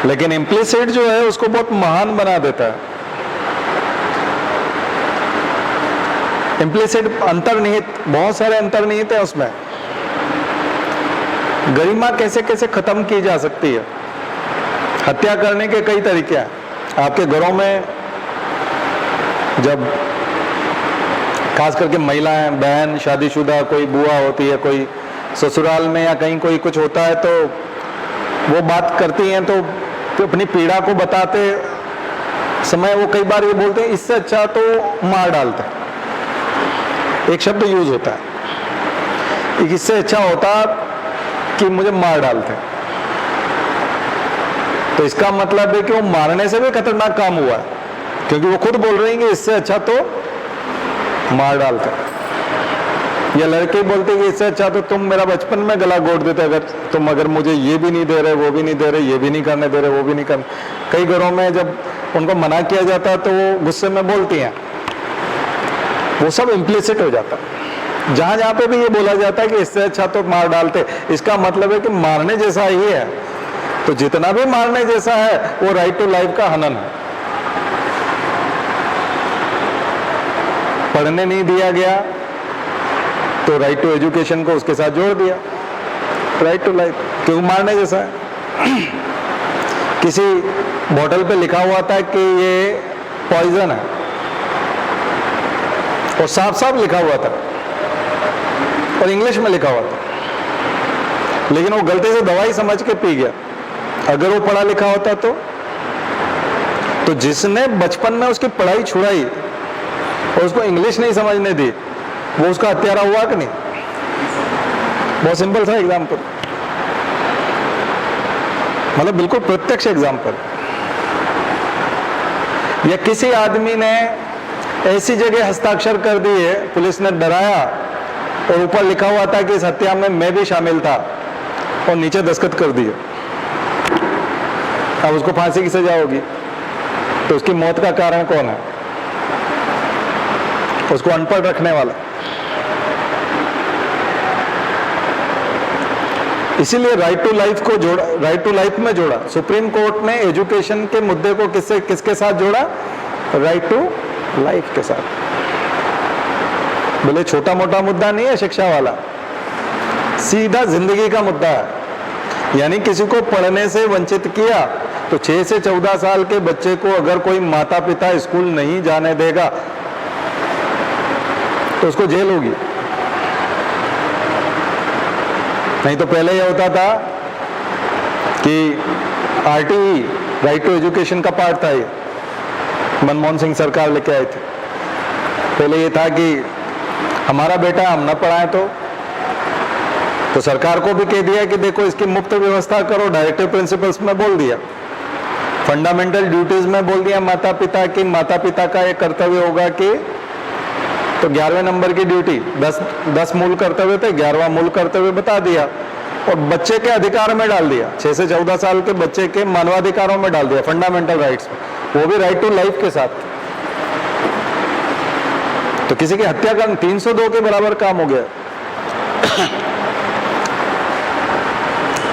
लेकिन इम्प्लिसिट जो है उसको बहुत महान बना देता है। इम्प्लिसिट अंतर्निहित, बहुत सारे अंतर्निहित है उसमें। गरिमा कैसे कैसे खत्म की जा सकती है, हत्या करने के कई तरीके हैं। आपके घरों में जब खास करके महिलाएं, बहन, शादीशुदा, कोई बुआ होती है, कोई ससुराल में या कहीं कोई कुछ होता है, तो वो बात करती हैं, तो अपनी पीड़ा को बताते समय वो कई बार ये बोलते हैं, इससे अच्छा तो मार डालते हैं। एक शब्द यूज होता है, इससे अच्छा होता कि मुझे मार डालते। तो इसका मतलब है कि वो मारने से भी खतरनाक काम हुआ है, क्योंकि वो खुद बोल रही हैं कि इससे अच्छा तो मार डालते। या लड़के बोलते हैं कि इससे अच्छा तो तुम मेरा बचपन में गला घोट देते, अगर मुझे ये भी नहीं दे रहे, वो भी नहीं दे रहे, ये भी नहीं करने दे रहे, वो भी नहीं करने। कई घरों में जब उनको मना किया जाता है तो वो गुस्से में बोलती हैं, वो सब इम्प्लिसिट हो जाता है। जहां जहां पे भी ये बोला जाता है कि इससे अच्छा तो मार डालते, इसका मतलब है कि मारने जैसा ही है। तो जितना भी मारने जैसा है वो राइट टू लाइफ का हनन है। पढ़ने नहीं दिया गया तो राइट टू एजुकेशन को उसके साथ जोड़ दिया, राइट टू लाइफ, क्योंकि मारने जैसा है। किसी बोतल पे लिखा हुआ था कि ये पॉइजन है, और साफ साफ लिखा हुआ था, और इंग्लिश में लिखा हुआ था, लेकिन वो गलती से दवाई समझ के पी गया। अगर वो पढ़ा लिखा होता तो तो जिसने बचपन में उसकी पढ़ाई छुड़ाई और उसको इंग्लिश नहीं समझने दी, वो उसका हत्यारा हुआ कि नहीं? बहुत सिंपल सा एग्जाम्पल, मतलब बिल्कुल प्रत्यक्ष एग्जाम्पल। या किसी आदमी ने ऐसी जगह हस्ताक्षर कर दिए, पुलिस ने डराया और ऊपर लिखा हुआ था कि इस हत्या में मैं भी शामिल था, और नीचे दस्तखत कर दिए, अब उसको फांसी की सजा होगी। तो उसकी मौत का कारण कौन है? उसको अनपढ़ रखने वाला। इसीलिए राइट टू लाइफ को जोड़ा, राइट टू लाइफ में जोड़ा। सुप्रीम कोर्ट ने एजुकेशन के मुद्दे को किसके साथ जोड़ा? राइट टू लाइफ के साथ। बोले छोटा मोटा मुद्दा नहीं है शिक्षा वाला, सीधा जिंदगी का मुद्दा है। यानी किसी को पढ़ने से वंचित किया तो 6 से 14 साल के बच्चे को अगर कोई माता पिता स्कूल नहीं जाने देगा तो उसको जेल होगी। नहीं तो पहले यह होता था कि आरटीई, राइट टू एजुकेशन का पार्ट था, ये मनमोहन सिंह सरकार लेके आए थे। पहले ये था कि हमारा बेटा हम न पढ़ाएं तो सरकार को भी कह दिया कि देखो इसकी मुफ्त व्यवस्था करो, डायरेक्टिव प्रिंसिपल्स में बोल दिया, फंडामेंटल ड्यूटीज में बोल दिया माता पिता की, माता पिता का एक कर्तव्य होगा कि, तो 11वें नंबर की ड्यूटी, 10 मूल कर्तव्य थे, 11वां मूल कर्तव्य बता दिया और बच्चे के अधिकार में डाल दिया, 6 से 14 साल के बच्चे के मानवाधिकारों में डाल दिया, फंडामेंटल राइट्स में, वो भी राइट टू लाइफ के साथ। तो किसी की हत्या करना 302 के बराबर काम हो गया।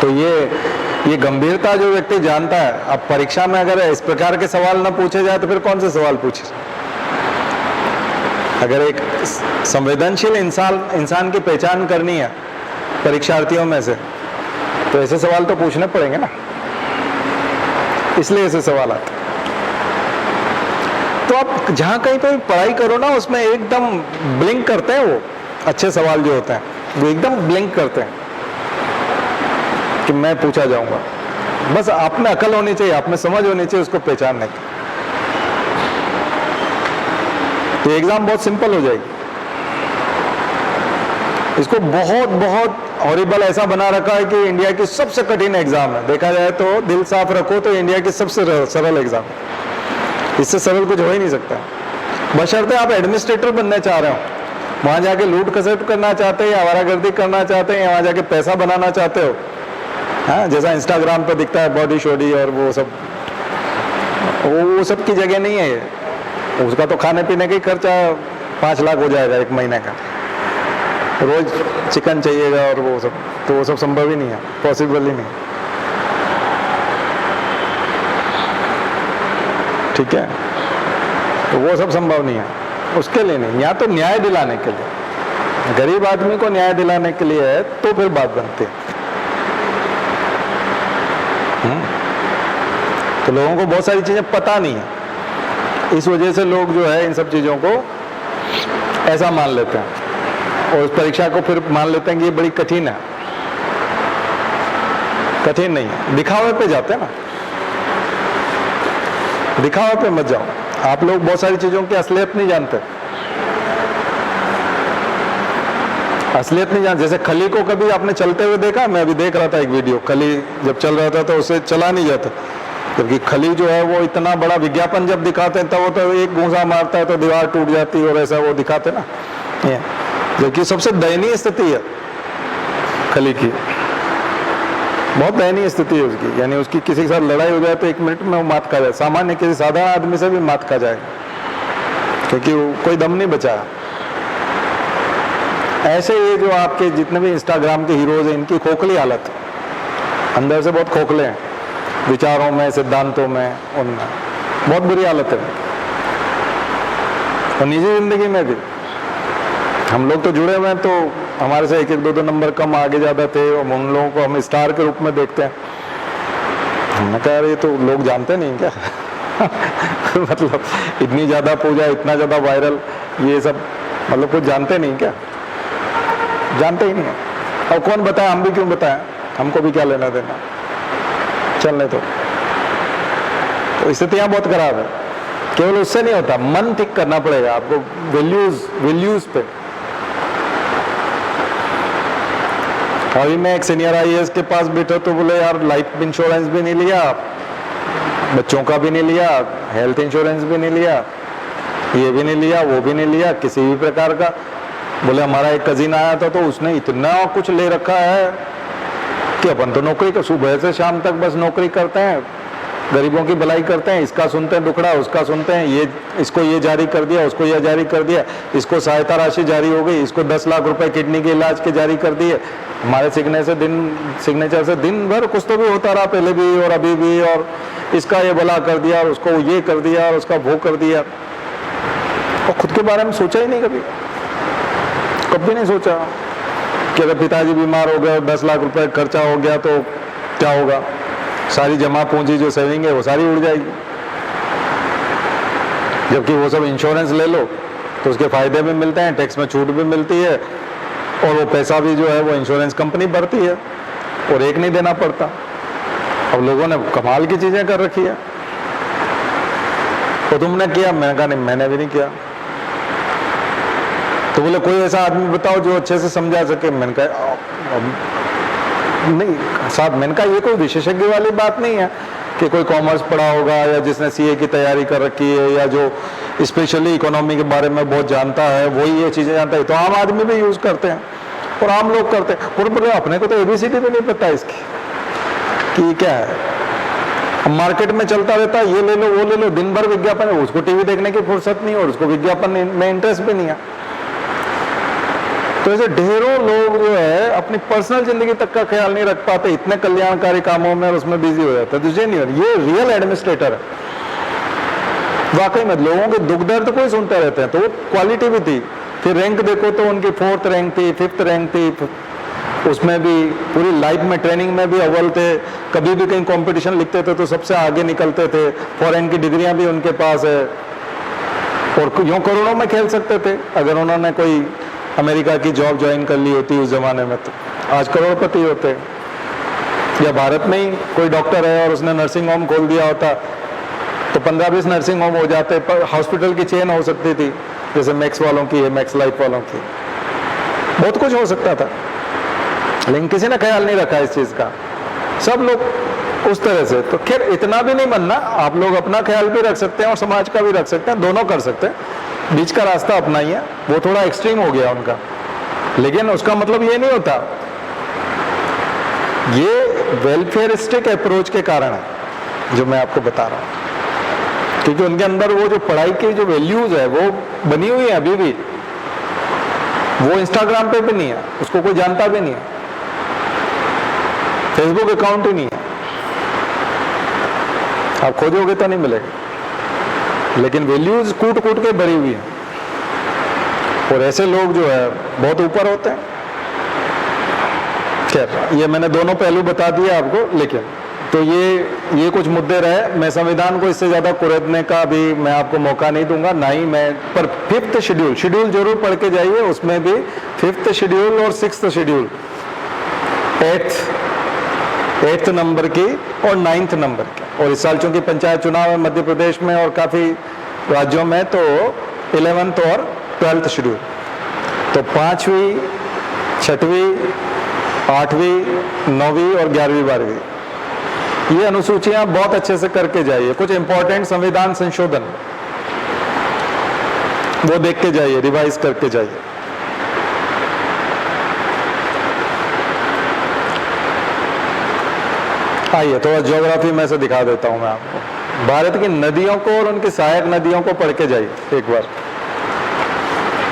तो ये गंभीरता जो व्यक्ति जानता है, अब परीक्षा में अगर इस प्रकार के सवाल न पूछे जाए तो फिर कौन से सवाल पूछे? अगर एक संवेदनशील इंसान की पहचान करनी है परीक्षार्थियों में से, तो ऐसे सवाल तो पूछने पड़ेंगे ना, इसलिए ऐसे सवाल आते। तो आप जहां कहीं पे पढ़ाई करो ना, उसमें एकदम ब्लिंक करते हैं, वो अच्छे सवाल जो होते हैं वो एकदम ब्लिंक करते हैं कि मैं पूछा जाऊंगा। बस आप में अकल होनी चाहिए, आप में समझ होनी चाहिए उसको पहचानने की, तो एग्जाम बहुत सिंपल हो जाएगी। इसको बहुत बहुत हॉरिबल ऐसा बना रखा है कि इंडिया की सबसे कठिन एग्जाम है। देखा जाए तो दिल साफ रखो तो इंडिया की सबसे सरल एग्जाम, इससे सरल कुछ हो ही नहीं सकता। बशर्ते आप एडमिनिस्ट्रेटर बनना चाह रहे हो, वहां जाके लूट खसट करना चाहते हैं, आवारागर्दी करना चाहते हैं, वहां जाके पैसा बनाना चाहते हो, हाँ, जैसा इंस्टाग्राम पर दिखता है बॉडी शॉडी और वो सब की जगह नहीं है ये। उसका तो खाने पीने का ही खर्चा 5 लाख हो जाएगा 1 महीने का, रोज चिकन चाहिएगा और वो सब, तो वो सब संभव ही नहीं है, पॉसिबल ही नहीं। ठीक है, तो वो सब संभव नहीं है, उसके लिए नहीं। यहाँ तो न्याय दिलाने के लिए, गरीब आदमी को न्याय दिलाने के लिए है, तो फिर बात बनती है। तो लोगों को बहुत सारी चीजें पता नहीं है, इस वजह से लोग जो है इन सब चीजों को ऐसा मान लेते हैं और उस परीक्षा को फिर मान लेते हैं कि ये बड़ी कठिन है। कठिन नहीं है, दिखावे पे जाते हैं ना, दिखावे पे मत जाओ। आप लोग बहुत सारी चीजों की असलियत नहीं जानते, असलियत नहीं जानते। जैसे खली को कभी आपने चलते हुए देखा? मैं अभी देख रहा था एक वीडियो, खली जब चल रहा था तो उसे चला नहीं जाता, जबकि खली जो है वो इतना बड़ा विज्ञापन जब दिखाते हैं तब वो तो एक घूंसा मारता है तो दीवार टूट जाती है और ऐसा वो दिखाते ना, जबकि सबसे दयनीय स्थिति है खली की, बहुत दयनीय स्थिति है उसकी। यानी उसकी किसी के साथ लड़ाई हो जाए तो 1 मिनट में वो मात खा जाए, सामान्य किसी साधारण आदमी से भी मात खा जाए, क्योंकि कोई दम नहीं बचा। ऐसे ये जो आपके जितने भी इंस्टाग्राम के हीरोज हैं, इनकी खोखली हालत, अंदर से बहुत खोखले हैं, विचारों में, सिद्धांतों में, उनमें बहुत बुरी हालत है। और निजी जिंदगी में भी हम लोग तो जुड़े हुए हैं, तो हमारे से 1-1, 2-2 नंबर कम आगे ज्यादा थे, और उन लोगों को हम स्टार के रूप में देखते हैं। हमने कहा ये तो लोग जानते नहीं क्या मतलब इतनी ज्यादा पूजा, इतना ज्यादा वायरल, ये सब मतलब कुछ जानते नहीं क्या? जानते ही नहीं है। और कौन बताए, हम भी क्यों बताएं, हमको भी क्या लेना देना, चलने दो। तो स्थितियां बहुत खराब है। केवल उससे नहीं होता, मन ठीक करना पड़ेगा आपको, वैल्यूज पे। अभी मैं एक सीनियर आईएएस के पास बैठा तो बोले यार लाइफ इंश्योरेंस भी नहीं लिया, बच्चों का भी नहीं लिया, हेल्थ इंश्योरेंस भी नहीं लिया, ये भी नहीं लिया, वो भी नहीं लिया, किसी भी प्रकार का। बोले हमारा एक कजिन आया था तो उसने इतना कुछ ले रखा है कि अपन तो नौकरी का सुबह से शाम तक बस नौकरी करते हैं, गरीबों की भलाई करते हैं, इसका सुनते हैं दुखड़ा, उसका सुनते हैं, ये इसको ये जारी कर दिया, उसको ये जारी कर दिया, इसको सहायता राशि जारी हो गई, इसको 10 लाख रुपए किडनी के इलाज के जारी कर दिए। हमारे सिग्नेचर से दिन भर कुछ तो भी होता रहा, पहले भी और अभी भी, और इसका ये भला कर दिया और उसको ये कर दिया और उसका वो कर दिया, और खुद के बारे में सोचा ही नहीं, कभी नहीं सोचा कि अगर पिताजी बीमार हो गए और 10 लाख रुपए खर्चा हो गया तो क्या होगा, सारी जमा पूंजी जो सेविंग है वो सारी उड़ जाएगी। जबकि वो सब इंश्योरेंस ले लो तो उसके फायदे भी मिलते हैं, टैक्स में छूट भी मिलती है, और वो पैसा भी जो है वो इंश्योरेंस कंपनी भरती है और एक नहीं देना पड़ता। अब लोगों ने कमाल की चीजें कर रखी है। तो तुमने किया? मैंने कहा नहीं, मैंने भी नहीं किया। तो बोले कोई ऐसा आदमी बताओ जो अच्छे से समझा सके। मैंने कहा नहीं साहब, मैंने कहा ये कोई विशेषज्ञ वाली बात नहीं है कि कोई कॉमर्स पढ़ा होगा या जिसने सीए की तैयारी कर रखी है या जो स्पेशली इकोनॉमी के बारे में बहुत जानता है वही ये चीजें जानता है। तो आम आदमी भी यूज करते हैं और आम लोग करते हैं। बोले अपने को तो एबीसीडी भी नहीं पता इसकी कि क्या है। मार्केट में चलता रहता है, ये ले लो वो ले लो, दिन भर विज्ञापन है, उसको टीवी देखने की फुर्सत नहीं और उसको विज्ञापन में इंटरेस्ट भी नहीं है। तो ऐसे ढेरों लोग जो है अपनी पर्सनल जिंदगी तक का ख्याल नहीं रख पाते, इतने कल्याणकारी कामों में और उसमें बिजी हो जाते हैं। तुझे नहीं, ये रियल एडमिनिस्ट्रेटर है वाकई में। लोगों के दुख दर्द को ही सुनते रहते हैं। तो वो क्वालिटी भी थी। फिर रैंक देखो तो उनकी 4th रैंक थी, 5th रैंक थी, उसमें भी पूरी लाइफ में ट्रेनिंग में भी अव्वल थे। कभी भी कहीं कंपटीशन लिखते थे तो सबसे आगे निकलते थे। फॉरेन की डिग्रियां भी उनके पास है और यूं करोड़ों में खेल सकते थे अगर उन्होंने कोई अमेरिका की जॉब ज्वाइन कर ली होती उस जमाने में, तो आज करोड़पति होते। या भारत में ही कोई डॉक्टर है और उसने नर्सिंग होम खोल दिया होता तो 15-20 नर्सिंग होम हो जाते, पर हॉस्पिटल की चेन हो सकती थी, जैसे मैक्स वालों की है, मैक्स लाइफ वालों की, बहुत कुछ हो सकता था। लेकिन किसी ने ख्याल नहीं रखा इस चीज का, सब लोग उस तरह से। तो खैर इतना भी नहीं बनना, आप लोग अपना ख्याल भी रख सकते हैं और समाज का भी रख सकते हैं, दोनों कर सकते हैं। बीच का रास्ता अपना ही है, वो थोड़ा एक्सट्रीम हो गया उनका, लेकिन उसका मतलब ये नहीं होता। ये वेलफेयरिस्टिक अप्रोच के कारण है जो मैं आपको बता रहा हूं, क्योंकि उनके अंदर वो जो पढ़ाई की जो वैल्यूज है वो बनी हुई है अभी भी। वो इंस्टाग्राम पे भी नहीं है, उसको कोई जानता भी नहीं है, फेसबुक अकाउंट ही नहीं है, आप खोजोगे तो नहीं मिलेगा। लेकिन वैल्यूज कूट कूट के भरी हुई है और ऐसे लोग जो है बहुत ऊपर होते हैं। खैर ये मैंने दोनों पहलू बता दिए आपको। लेकिन तो ये कुछ मुद्दे रहे। मैं संविधान को इससे ज्यादा कुरेदने का भी मैं आपको मौका नहीं दूंगा, ना ही मैं। पर 5th शेड्यूल जरूर पढ़ के जाइए, उसमें भी 5th शेड्यूल और 6th शेड्यूल, 8th नंबर की और 9th नंबर की। और इस साल चूंकि पंचायत चुनाव है मध्य प्रदेश में और काफी राज्यों में, तो 11th और 12th शेड्यूल, तो 5वीं, 6वीं, 8वीं, 9वीं और 11वीं, 12वीं, ये अनुसूचियां बहुत अच्छे से करके जाइए। कुछ इंपॉर्टेंट संविधान संशोधन वो देख के जाइए, रिवाइज करके जाइए। आइए थोड़ा ज्योग्राफी में से दिखा देता हूं मैं आपको। भारत की नदियों को और उनकी सहायक नदियों को पढ़ के जाइए एक बार,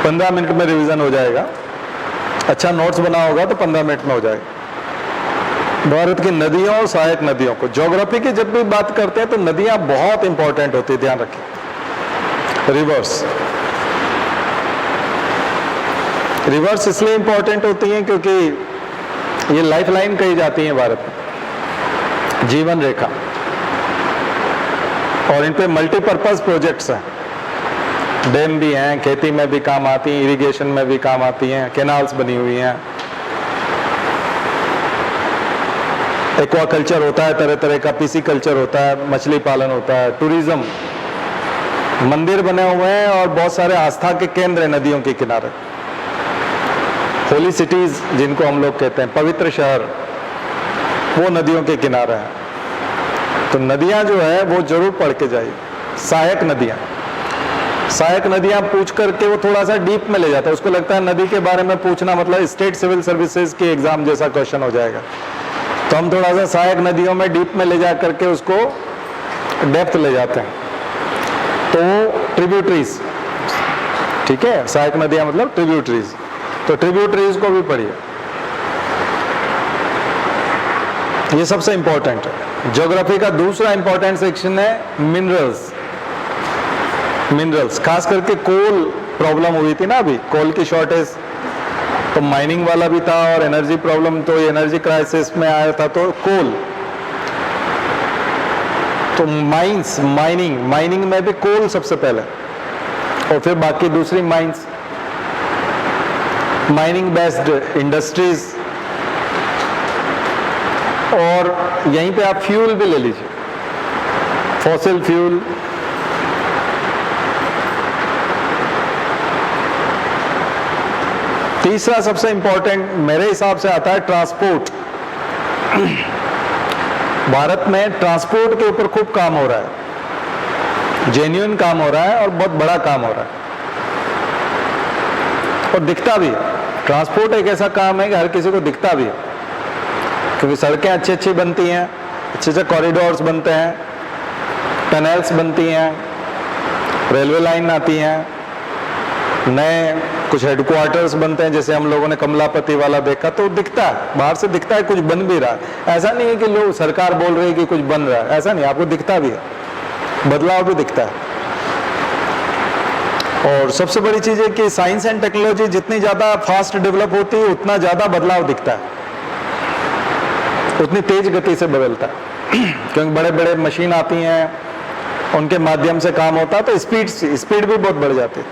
15 मिनट में रिवीजन हो जाएगा। अच्छा नोट्स बना होगा तो 15 मिनट में हो जाएगा। भारत की नदियों और सहायक नदियों को, ज्योग्राफी की जब भी बात करते हैं तो नदियां बहुत इंपॉर्टेंट होती है, ध्यान रखिए। रिवर्स इसलिए इंपॉर्टेंट होती हैं क्योंकि ये लाइफ लाइन कही जाती है भारत में, जीवन रेखा, और इन पे मल्टीपर्पज प्रोजेक्ट्स हैं। डैम भी हैं, खेती में भी काम आती हैं, इरिगेशन में भी काम आती हैं, कैनाल्स बनी हुई हैं। एक्वा कल्चर होता है, तरह तरह का पीसी कल्चर होता है, मछली पालन होता है, टूरिज्म, मंदिर बने हुए हैं और बहुत सारे आस्था के केंद्र हैं नदियों के किनारे। होली सिटीज जिनको हम लोग कहते हैं, पवित्र शहर, वो नदियों के किनारे हैं। तो नदियां जो है वो जरूर पढ़ के जाइए। सहायक नदियां, सहायक नदियां पूछ करके वो थोड़ा सा डीप में ले जाता है। उसको लगता है नदी के बारे में पूछना मतलब स्टेट सिविल सर्विसेज के एग्जाम जैसा क्वेश्चन हो जाएगा। तो हम थोड़ा सा सहायक नदियों में डीप में ले जा करके उसको डेप्थ ले जाते हैं। तो ट्रिब्यूटरीज, ठीक है, सहायक नदियां मतलब ट्रिब्यूटरीज, तो ट्रिब्यूटरीज को भी पढ़िए, ये सबसे इंपॉर्टेंट है। ज्योग्राफी का दूसरा इंपॉर्टेंट सेक्शन है मिनरल्स। मिनरल्स, खास करके कोल प्रॉब्लम हुई थी ना अभी, कोल की शॉर्टेज, तो माइनिंग वाला भी था और एनर्जी प्रॉब्लम, तो एनर्जी क्राइसिस में आया था। तो कोल, तो माइंस, माइनिंग में भी कोल सबसे पहले और फिर बाकी दूसरी माइंस, माइनिंग बेस्ड इंडस्ट्रीज, और यहीं पे आप फ्यूल भी ले लीजिए, फॉसिल फ्यूल, तीसरा सबसे इंपॉर्टेंट मेरे हिसाब से आता है ट्रांसपोर्ट। भारत में ट्रांसपोर्ट के ऊपर खूब काम हो रहा है, जेन्युइन काम हो रहा है और बहुत बड़ा काम हो रहा है और दिखता भी है। ट्रांसपोर्ट एक ऐसा काम है कि हर किसी को दिखता भी है, क्योंकि सड़कें अच्छी अच्छी बनती हैं, अच्छे अच्छे कॉरिडोर्स बनते हैं, टनल्स बनती हैं, रेलवे लाइन आती हैं, नए कुछ हेडक्वार्टर्स बनते हैं, जैसे हम लोगों ने कमलापति वाला देखा, तो दिखता है, बाहर से दिखता है कुछ बन भी रहा है। ऐसा नहीं है कि लोग सरकार बोल रही है कि कुछ बन रहा है, ऐसा नहीं, आपको दिखता भी है, बदलाव भी दिखता है। और सबसे बड़ी चीज है कि साइंस एंड टेक्नोलॉजी जितनी ज्यादा फास्ट डेवलप होती है उतना ज्यादा बदलाव दिखता है, उतनी तेज गति से बदलता है। क्योंकि बड़े बड़े मशीन आती हैं, उनके माध्यम से काम होता है, तो स्पीड भी बहुत बढ़ जाती है।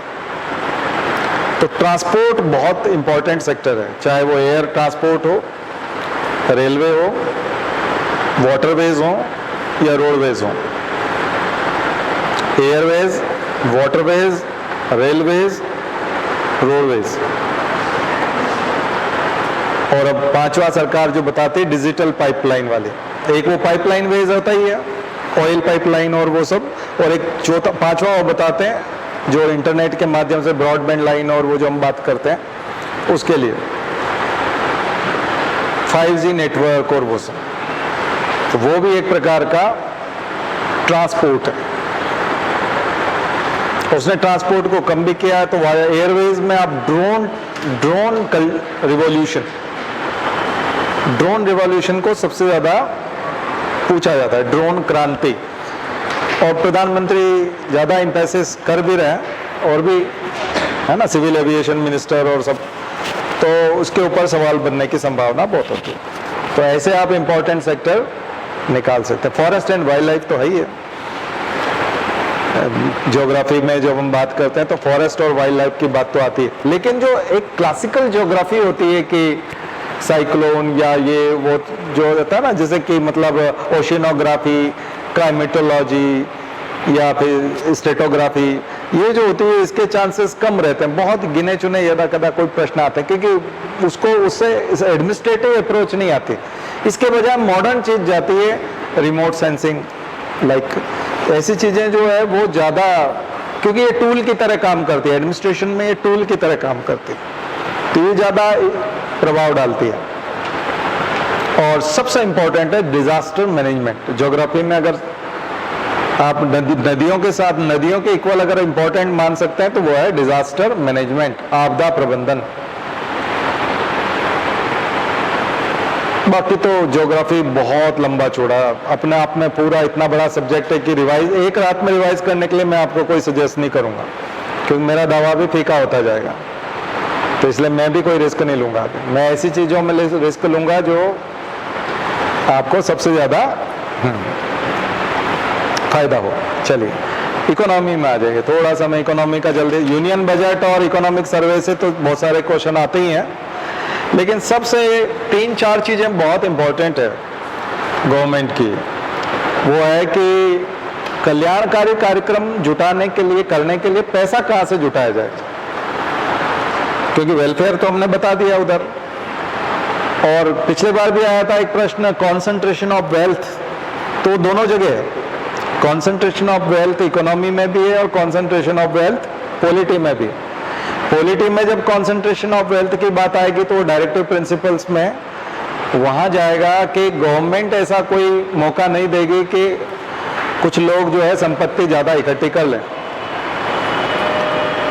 तो ट्रांसपोर्ट बहुत इंपॉर्टेंट सेक्टर है, चाहे वो एयर ट्रांसपोर्ट हो, रेलवे हो, वाटरवेज हो या रोडवेज हो। एयरवेज, वाटरवेज, रेलवेज, रोडवेज, और अब पांचवा सरकार जो बताती है डिजिटल पाइपलाइन वाले, एक वो पाइपलाइन वेज होता ही है, ऑयल पाइपलाइन और वो सब, और एक चौथा पांचवा वो बताते हैं जो इंटरनेट के माध्यम से ब्रॉडबैंड लाइन और वो जो हम बात करते हैं उसके लिए 5G नेटवर्क और वो सब, तो वो भी एक प्रकार का ट्रांसपोर्ट है। उसने ट्रांसपोर्ट को कम भी किया है। तो एयरवेज में आप ड्रोन रिवॉल्यूशन को सबसे ज्यादा पूछा जाता है, ड्रोन क्रांति, और प्रधानमंत्री ज्यादा एम्फेसिस कर भी रहे हैं, और भी है ना, सिविल एविएशन मिनिस्टर और सब, तो उसके ऊपर सवाल बनने की संभावना बहुत होती है। तो ऐसे आप इंपॉर्टेंट सेक्टर निकाल सकते हैं। फॉरेस्ट एंड वाइल्ड लाइफ तो है ही है, ज्योग्राफी में जब हम बात करते हैं तो फॉरेस्ट और वाइल्ड लाइफ की बात तो आती है, लेकिन जो एक क्लासिकल ज्योग्राफी होती है कि साइक्लोन या ये वो जो होता है ना, जैसे कि मतलब ओशिनोग्राफी, क्लाइमेटोलॉजी या फिर स्टेटोग्राफी, ये जो होती है इसके चांसेस कम रहते हैं, बहुत गिने चुने यदा कदा कोई प्रश्न आते हैं, क्योंकि उसको उससे एडमिनिस्ट्रेटिव अप्रोच नहीं आती। इसके बजाय मॉडर्न चीज जाती है, रिमोट सेंसिंग, लाइक ऐसी चीजें जो है वो ज्यादा, क्योंकि ये टूल की तरह काम करती है, एडमिनिस्ट्रेशन में ये टूल की तरह काम करती है, तो ये ज्यादा प्रभाव डालती है। और सबसे इंपॉर्टेंट है डिजास्टर मैनेजमेंट। ज्योग्राफी में अगर आप नदियों के साथ, नदियों के इक्वल अगर इंपॉर्टेंट मान सकते हैं तो वो है डिजास्टर मैनेजमेंट, आपदा प्रबंधन। बाकी तो ज्योग्राफी बहुत लंबा चौड़ा अपने आप में पूरा इतना बड़ा सब्जेक्ट है कि रिवाइज एक रात में रिवाइज करने के लिए मैं आपको कोई सजेस्ट नहीं करूंगा, क्योंकि मेरा दावा भी फीका होता जाएगा। तो इसलिए मैं भी कोई रिस्क नहीं लूंगा। मैं ऐसी चीजों में रिस्क लूंगा जो आपको सबसे ज्यादा फायदा हो। चलिए इकोनॉमी में आ जाएंगे, थोड़ा सा मैं इकोनॉमी का जल्दी, यूनियन बजट और इकोनॉमिक सर्वे से तो बहुत सारे क्वेश्चन आते ही हैं, लेकिन सबसे 3-4 चीजें बहुत इंपॉर्टेंट है। गवर्नमेंट की, वो है कि कल्याणकारी कार्यक्रम जुटाने के लिए, करने के लिए पैसा कहाँ से जुटाया जाए, क्योंकि वेलफेयर तो हमने बता दिया उधर। और पिछले बार भी आया था एक प्रश्न, कॉन्सेंट्रेशन ऑफ वेल्थ, तो दोनों जगह है। कॉन्सेंट्रेशन ऑफ वेल्थ इकोनॉमी में भी है और कॉन्सेंट्रेशन ऑफ वेल्थ पॉलिटी में भी है। पॉलिटी में जब कॉन्सेंट्रेशन ऑफ वेल्थ की बात आएगी तो डायरेक्टिव प्रिंसिपल्स में वहां जाएगा कि गवर्नमेंट ऐसा कोई मौका नहीं देगी कि कुछ लोग जो है संपत्ति ज्यादा इकट्ठी कर लें।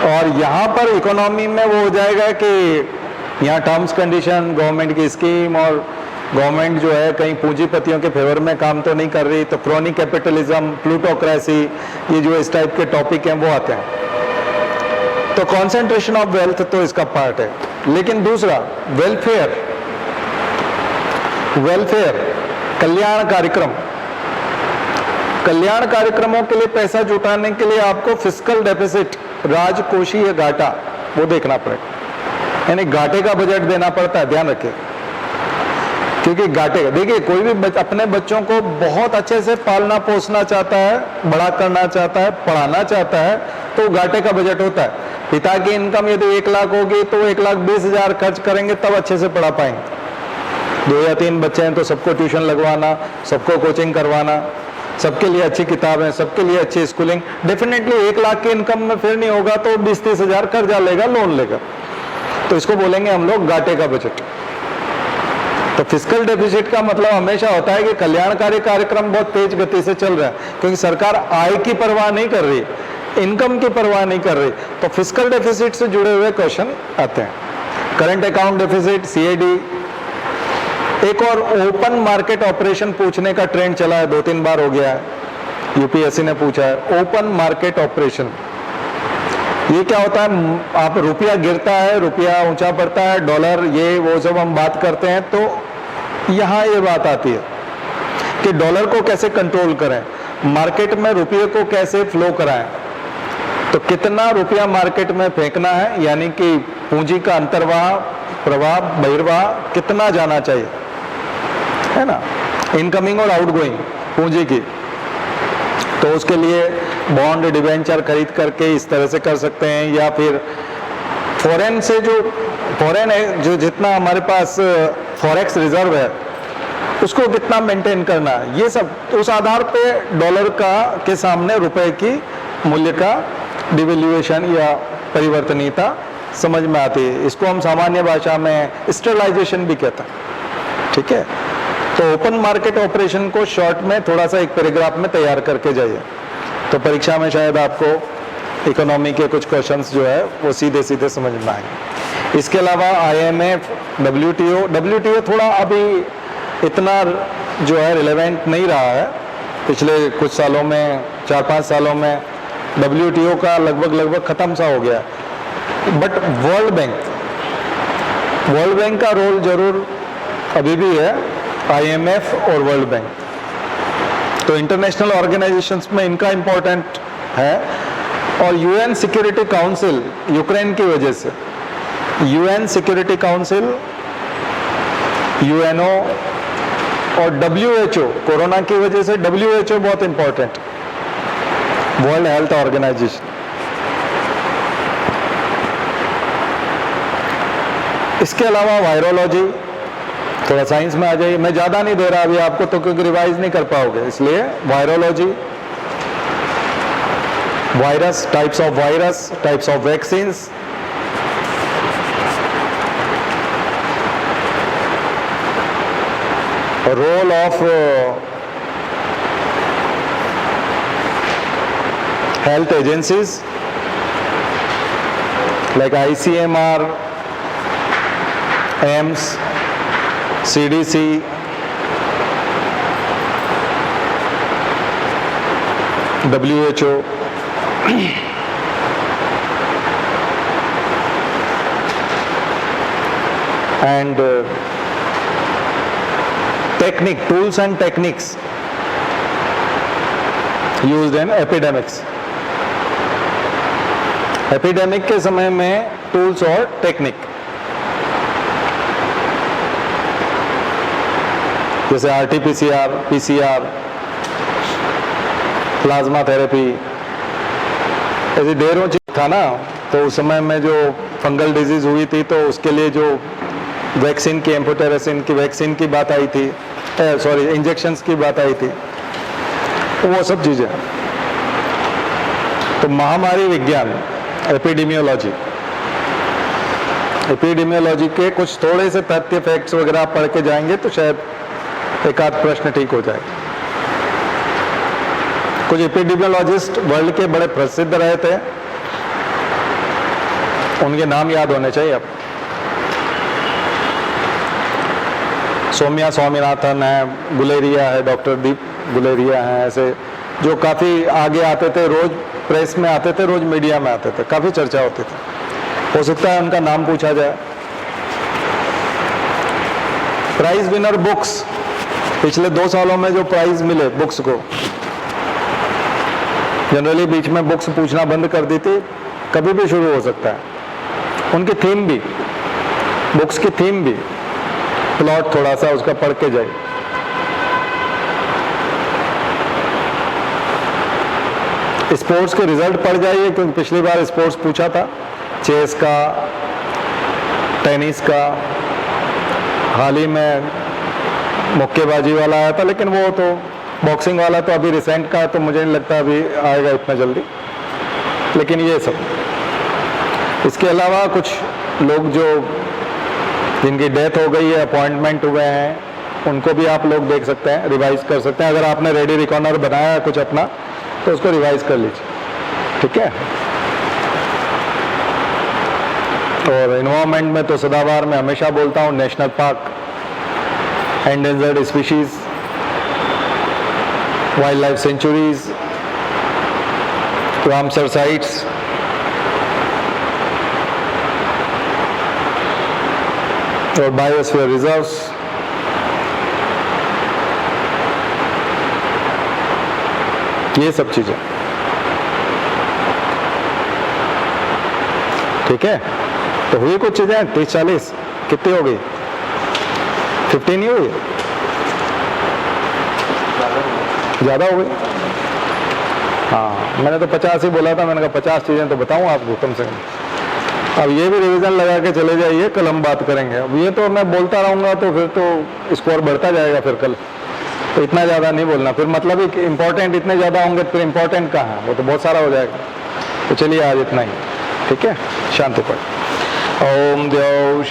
और यहाँ पर इकोनॉमी में वो हो जाएगा कि यहाँ टर्म्स कंडीशन, गवर्नमेंट की स्कीम, और गवर्नमेंट जो है कहीं पूंजीपतियों के फेवर में काम तो नहीं कर रही, तो क्रोनी कैपिटलिज्म, प्लूटोक्रेसी, ये जो इस टाइप के टॉपिक हैं वो आते हैं। तो कॉन्सेंट्रेशन ऑफ वेल्थ तो इसका पार्ट है। लेकिन दूसरा वेलफेयर, वेलफेयर कल्याण कार्यक्रम, कल्याण कार्यक्रमों के लिए पैसा जुटाने के लिए आपको फिस्कल डेफिसिट, राजकोषीय घाटा, वो देखना पड़ेगा, यानी घाटे का बजट देना पड़ता है, ध्यान रखिए। क्योंकि घाटे का, देखिए कोई भी अपने बच्चों को बहुत अच्छे से पालना पोसना चाहता है, बड़ा करना चाहता है, पढ़ाना चाहता है, तो घाटे का बजट होता है। पिता की इनकम यदि 1 लाख होगी तो 1,20,000 खर्च करेंगे तब अच्छे से पढ़ा पाएंगे। 2 या 3 बच्चे हैं तो सबको ट्यूशन लगवाना, सबको कोचिंग करवाना, सबके लिए अच्छी किताबें, सबके लिए अच्छी स्कूलिंग, डेफिनेटली 1 लाख की इनकम में फिर नहीं होगा तो 20-30 हजार कर्जा लेगा, लोन लेगा, तो इसको बोलेंगे हम लोग घाटे का बजट। तो फिस्कल डेफिसिट का मतलब हमेशा होता है कि कल्याणकारी कार्यक्रम बहुत तेज गति से चल रहा है, क्योंकि सरकार आय की परवाह नहीं कर रही, इनकम की परवाह नहीं कर रही, तो फिस्कल डेफिसिट से जुड़े हुए क्वेश्चन आते हैं। Current account deficit, CAD. एक और ओपन मार्केट ऑपरेशन पूछने का ट्रेंड चला है, 2-3 बार हो गया है, यूपीएससी ने पूछा है ओपन मार्केट ऑपरेशन। ये क्या होता है, आप रुपया गिरता है, रुपया ऊंचा पड़ता है, डॉलर, ये वो जब हम बात करते हैं तो यहाँ ये बात आती है कि डॉलर को कैसे कंट्रोल करें, मार्केट में रुपये को कैसे फ्लो कराएं, तो कितना रुपया मार्केट में फेंकना है, यानी कि पूंजी का अंतर्वाह, प्रवाह, बहिर्वाह कितना जाना चाहिए, है ना, इनकमिंग और आउटगोइंग पूंजी की। तो उसके लिए बॉन्ड, डिवेंचर खरीद करके इस तरह से कर सकते हैं, या फिर फॉरेन से जो फॉरेन है, जो जितना हमारे पास फॉरेक्स रिजर्व है उसको कितना मेंटेन करना है, ये सब उस आधार पे डॉलर का के सामने रुपए की मूल्य का डिवेल्यूएशन या परिवर्तनीयता समझ में आती है। इसको हम सामान्य भाषा में स्टेबलाइजेशन भी कहते हैं, ठीक है। तो ओपन मार्केट ऑपरेशन को शॉर्ट में थोड़ा सा एक पैराग्राफ में तैयार करके जाइए, तो परीक्षा में शायद आपको इकोनॉमी के कुछ क्वेश्चंस जो है वो सीधे सीधे समझ में आएंगे। इसके अलावा IMF, WTO थोड़ा अभी इतना जो है रिलेवेंट नहीं रहा है, पिछले कुछ सालों में, 4-5 सालों में WTO का लगभग खत्म सा हो गया। बट वर्ल्ड बैंक का रोल जरूर अभी भी है, IMF और वर्ल्ड बैंक, तो इंटरनेशनल ऑर्गेनाइजेशंस में इनका इंपॉर्टेंट है। और UN सिक्योरिटी काउंसिल, यूक्रेन की वजह से UN सिक्योरिटी काउंसिल, UNO और WHO, कोरोना की वजह से WHO बहुत इंपॉर्टेंट, वर्ल्ड हेल्थ ऑर्गेनाइजेशन। इसके अलावा वायरोलॉजी, थोड़ा साइंस में आ जाइए, मैं ज्यादा नहीं दे रहा अभी आपको तो, क्योंकि रिवाइज नहीं कर पाओगे, इसलिए virology, virus, types of vaccines, role of health agencies like ICMR, AIIMS, CDC, WHO, and tools and techniques used in epidemics. Epidemic के समय में टूल्स और टेक्निक, जैसे RT-PCR, PCR, प्लाज्मा थेरेपी, ऐसी ढेरों चीज था ना। तो उस समय में जो फंगल डिजीज हुई थी तो उसके लिए जो वैक्सीन की, एम्फोटेरेसिन की वैक्सीन की बात आई थी, सॉरी इंजेक्शंस की बात आई थी, तो वो सब चीज़ें। तो महामारी विज्ञान, एपिडेमियोलॉजी, एपिडेमियोलॉजी के कुछ थोड़े से तथ्य, फैक्ट्स वगैरह आप पढ़ के जाएंगे तो शायद एक आध प्रश्न ठीक हो जाए। कुछ एपिडेमियोलॉजिस्ट वर्ल्ड के बड़े प्रसिद्ध रहे थे, उनके नाम याद होने चाहिए अब। सौम्या स्वामीनाथन है, गुलेरिया है, डॉक्टर दीप गुलेरिया है, ऐसे जो काफ़ी आगे आते थे, रोज प्रेस में आते थे, रोज मीडिया में आते थे, काफ़ी चर्चा होती थी। हो सकता है उनका नाम पूछा जाए। प्राइज विनर बुक्स, पिछले 2 सालों में जो प्राइज मिले बुक्स को, जनरली बीच में बुक्स पूछना बंद कर दी थी, कभी भी शुरू हो सकता है। उनकी थीम भी, बुक्स की थीम भी, प्लॉट थोड़ा सा उसका पढ़ के जाए। स्पोर्ट्स के रिजल्ट पढ़ जाइए, क्योंकि पिछली बार स्पोर्ट्स पूछा था, चेस का, टेनिस का, हाल ही में मुक्केबाजी वाला आया था, लेकिन वो तो बॉक्सिंग वाला तो अभी रिसेंट का, तो मुझे नहीं लगता अभी आएगा इतना जल्दी। लेकिन ये सब, इसके अलावा कुछ लोग जो जिनकी डेथ हो गई है, अपॉइंटमेंट हुए हैं, उनको भी आप लोग देख सकते हैं, रिवाइज कर सकते हैं। अगर आपने रेडी रिकॉर्नर बनाया है कुछ अपना, तो उसको रिवाइज कर लीजिए, ठीक है। और एनवायरमेंट में तो सदाबहार में हमेशा बोलता हूँ, national park, endangered species, wild life sanctuaries, Ramsar sites, और बायोस्फीयर रिजर्व्स। ये सब चीजें, ठीक है। तो हुई कुछ चीजें, 30-40 कितनी हो गई? 15 ही हुई, ज्यादा हो गई। हाँ, मैंने तो 50 ही बोला था, मैंने कहा 50 चीजें तो बताऊं आपको कम से कम। अब ये भी रिवीजन लगा के चले जाइए, कल हम बात करेंगे। अब ये तो मैं बोलता रहूंगा तो फिर तो स्कोर बढ़ता जाएगा, फिर कल तो इतना ज़्यादा नहीं बोलना, फिर मतलब इंपॉर्टेंट इतने ज़्यादा होंगे तो फिर इंपॉर्टेंट कहाँ है, वो तो बहुत सारा हो जाएगा। तो चलिए आज इतना ही, ठीक है। शांति पाठ। ओम देव।